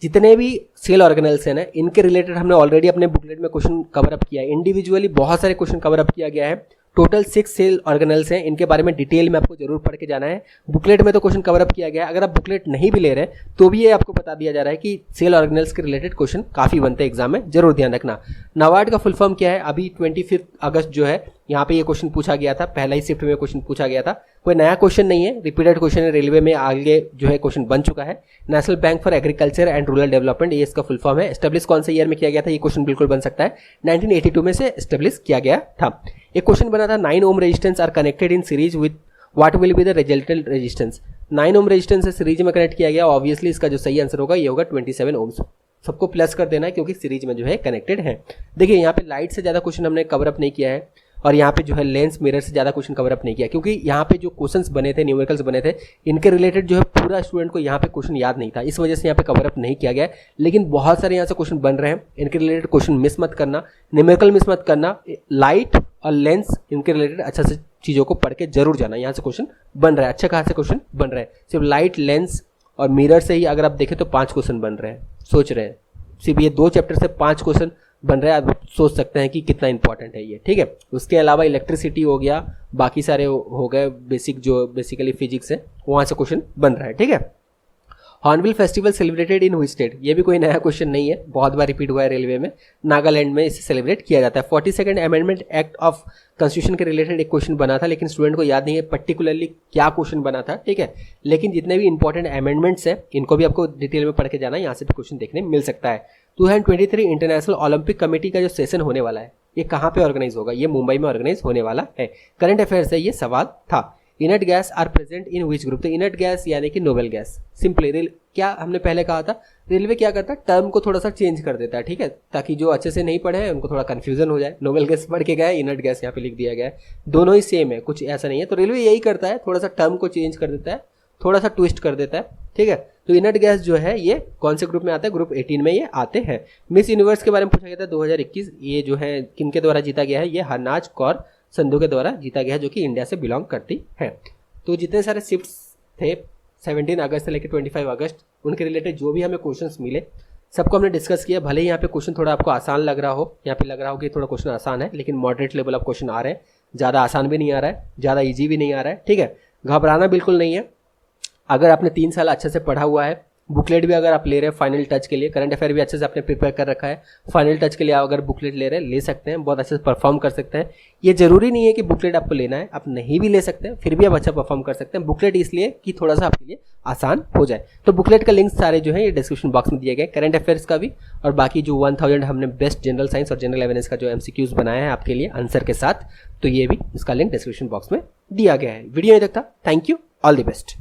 Speaker 1: जितने भी सेल ऑर्गेनेल्स हैं ना इनके रिलेटेड हमने ऑलरेडी अपने बुकलेट में क्वेश्चन कवर अप किया है, इंडिविजुअली बहुत सारे क्वेश्चन कवर अप किया गया है। टोटल 6 सेल ऑर्गेनेल्स हैं, इनके बारे में डिटेल में आपको जरूर पढ़ के जाना है। बुकलेट में तो क्वेश्चन कवर अप किया गया है, अगर आप बुकलेट नहीं भी ले रहे तो भी ये आपको बता दिया जा रहा है कि सेल ऑर्गेनेल्स के रिलेटेड क्वेश्चन काफी बनते हैं एग्जाम में, जरूर ध्यान रखना। नाबार्ड का फुल फॉर्म क्या है, अभी 25 अगस्त जो है यहाँ पे ये क्वेश्चन पूछा गया था, पहला ही शिफ्ट में क्वेश्चन पूछा गया था, कोई नया क्वेश्चन नहीं है, रिपीटेड क्वेश्चन है, रेलवे में आगे जो है क्वेश्चन बन चुका है। National bank for agriculture and rural development, ये इसका फुल फॉर्म है। एस्टेब्लिश कौन से ईयर में किया गया था, ये क्वेश्चन बिल्कुल बन सकता है, 1982 में से एस्टेब्लिश किया गया था। एक क्वेश्चन बना था 9 ohm resistance R connected in series with what will be the resultant resistance. 9 ohm resistance से सीरीज में कनेक्ट किया गया, ऑब्वियसली इसका जो सही आंसर होगा ये होगा 27 ओम्स। सबको प्लस कर देना है क्योंकि सीरीज में जो है कनेक्टेड है। देखिए यहाँ पे लाइट से ज़्यादा क्वेश्चन हमने कवर अप नहीं किया है और यहाँ पे जो है लेंस मिरर से ज़्यादा क्वेश्चन कवर अप नहीं किया, क्योंकि यहाँ पे जो क्वेश्चंस बने थे, न्यूमेरिकल्स बने थे, इनके रिलेटेड जो है पूरा स्टूडेंट को यहाँ पे क्वेश्चन याद नहीं था, इस वजह से यहाँ पे कवर अप नहीं किया गया। लेकिन बहुत सारे यहाँ से क्वेश्चन बन रहे हैं, इनके रिलेटेड क्वेश्चन मिस मत करना, न्यूमेरिकल मिस मत करना, लाइट और लेंस इनके रिलेटेड अच्छा से चीज़ों को पढ़ के जरूर जाना। यहाँ से क्वेश्चन बन रहा है, अच्छा खासा क्वेश्चन बन रहा है, सिर्फ लाइट, लेंस और मिरर से ही अगर आप देखें तो 5 क्वेश्चन बन रहे हैं, सोच रहे हैं सिर्फ ये 2 चैप्टर से 5 क्वेश्चन बन रहा है, आप सोच सकते हैं कि कितना इंपॉर्टेंट है ये, ठीक है। उसके अलावा इलेक्ट्रिसिटी हो गया, बाकी सारे हो गए बेसिक जो बेसिकली फिजिक्स है, वहाँ से क्वेश्चन बन रहा है, ठीक है। हॉर्नबिल फेस्टिवल सेलिब्रेटेड इन हुई स्टेट, ये भी कोई नया क्वेश्चन नहीं है, बहुत बार रिपीट हुआ है रेलवे में, नागालैंड में इसे सेलिब्रेट किया जाता है। 42nd amendment act of constitution के रिलेटेड एक क्वेश्चन बना था, लेकिन स्टूडेंट को याद नहीं है पर्टिकुलरली क्या क्वेश्चन बना था, ठीक है। लेकिन जितने भी इंपॉर्टेंट अमेंडमेंट्स हैं इनको भी आपको डिटेल में पढ़ के जाना है, यहाँ से भी क्वेश्चन देखने मिल सकता है। 2023 इंटरनेशनल ओलंपिक कमेटी का जो सेशन होने वाला है ये कहाँ पे ऑर्गेनाइज होगा, ये मुंबई में ऑर्गेनाइज होने वाला है। करंट अफेयर से ये सवाल था। Inert gas are present in which group, तो इनर्ट गैस यानी कि नोबेल गैस, सिंपली क्या हमने पहले कहा था, रेलवे क्या करता है टर्म को थोड़ा सा चेंज कर देता है, ठीक है, ताकि जो अच्छे से नहीं पढ़े हैं उनको थोड़ा कंफ्यूजन हो जाए। नोबेल गैस पढ़ के गए, इनर्ट गैस यहाँ पे लिख दिया गया है, दोनों ही सेम है, कुछ ऐसा नहीं है। तो रेलवे यही करता है, थोड़ा सा टर्म को चेंज कर देता है, थोड़ा सा ट्विस्ट कर देता है, ठीक है। तो इनर्ट गैस जो है ये कौन से ग्रुप में आता है, ग्रुप 18 में ये आते हैं। मिस यूनिवर्स के बारे में पूछा गया था 2021, ये जो है किनके द्वारा जीता गया है, ये हरनाज कौर संधू के द्वारा जीता गया है, जो कि इंडिया से बिलोंग करती है। तो जितने सारे शिफ्ट्स थे 17 अगस्त से लेकर 25 अगस्त, उनके रिलेटेड जो भी हमें क्वेश्चंस मिले सबको हमने डिस्कस किया। भले ही यहाँ पे क्वेश्चन थोड़ा आपको आसान लग रहा हो, यहाँ पे लग रहा हो कि थोड़ा क्वेश्चन आसान है, लेकिन मॉडरेट लेवल ऑफ क्वेश्चन आ रहे हैं, ज़्यादा आसान भी नहीं आ रहा है, ज़्यादा ईजी भी नहीं आ रहा है, ठीक है। घबराना बिल्कुल नहीं है, अगर आपने 3 साल अच्छे से पढ़ा हुआ है, बुकलेट भी अगर आप ले रहे हैं फाइनल टच के लिए, करंट अफेयर भी अच्छे से आपने प्रिपेयर कर रखा है, फाइनल टच के लिए अगर बुकलेट ले रहे हैं ले सकते हैं, बहुत अच्छे से परफॉर्म कर सकते हैं। ये जरूरी नहीं है कि बुकलेट आपको लेना है, आप नहीं भी ले सकते हैं, फिर भी आप अच्छा परफॉर्म कर सकते हैं। बुकलेट इसलिए कि थोड़ा सा आपके लिए आसान हो जाए। तो बुकलेट का लिंक सारे जो है ये डिस्क्रिप्शन बॉक्स में दिए गए, करंट अफेयर्स का भी और बाकी जो 1000 हमने बेस्ट जनरल साइंस और जनरल अवेयरनेस का जो MCQs बनाया है आपके लिए आंसर के साथ, तो ये भी इसका लिंक डिस्क्रिप्शन बॉक्स में दिया गया है। वीडियो यहीं तक था, thank you, all the best.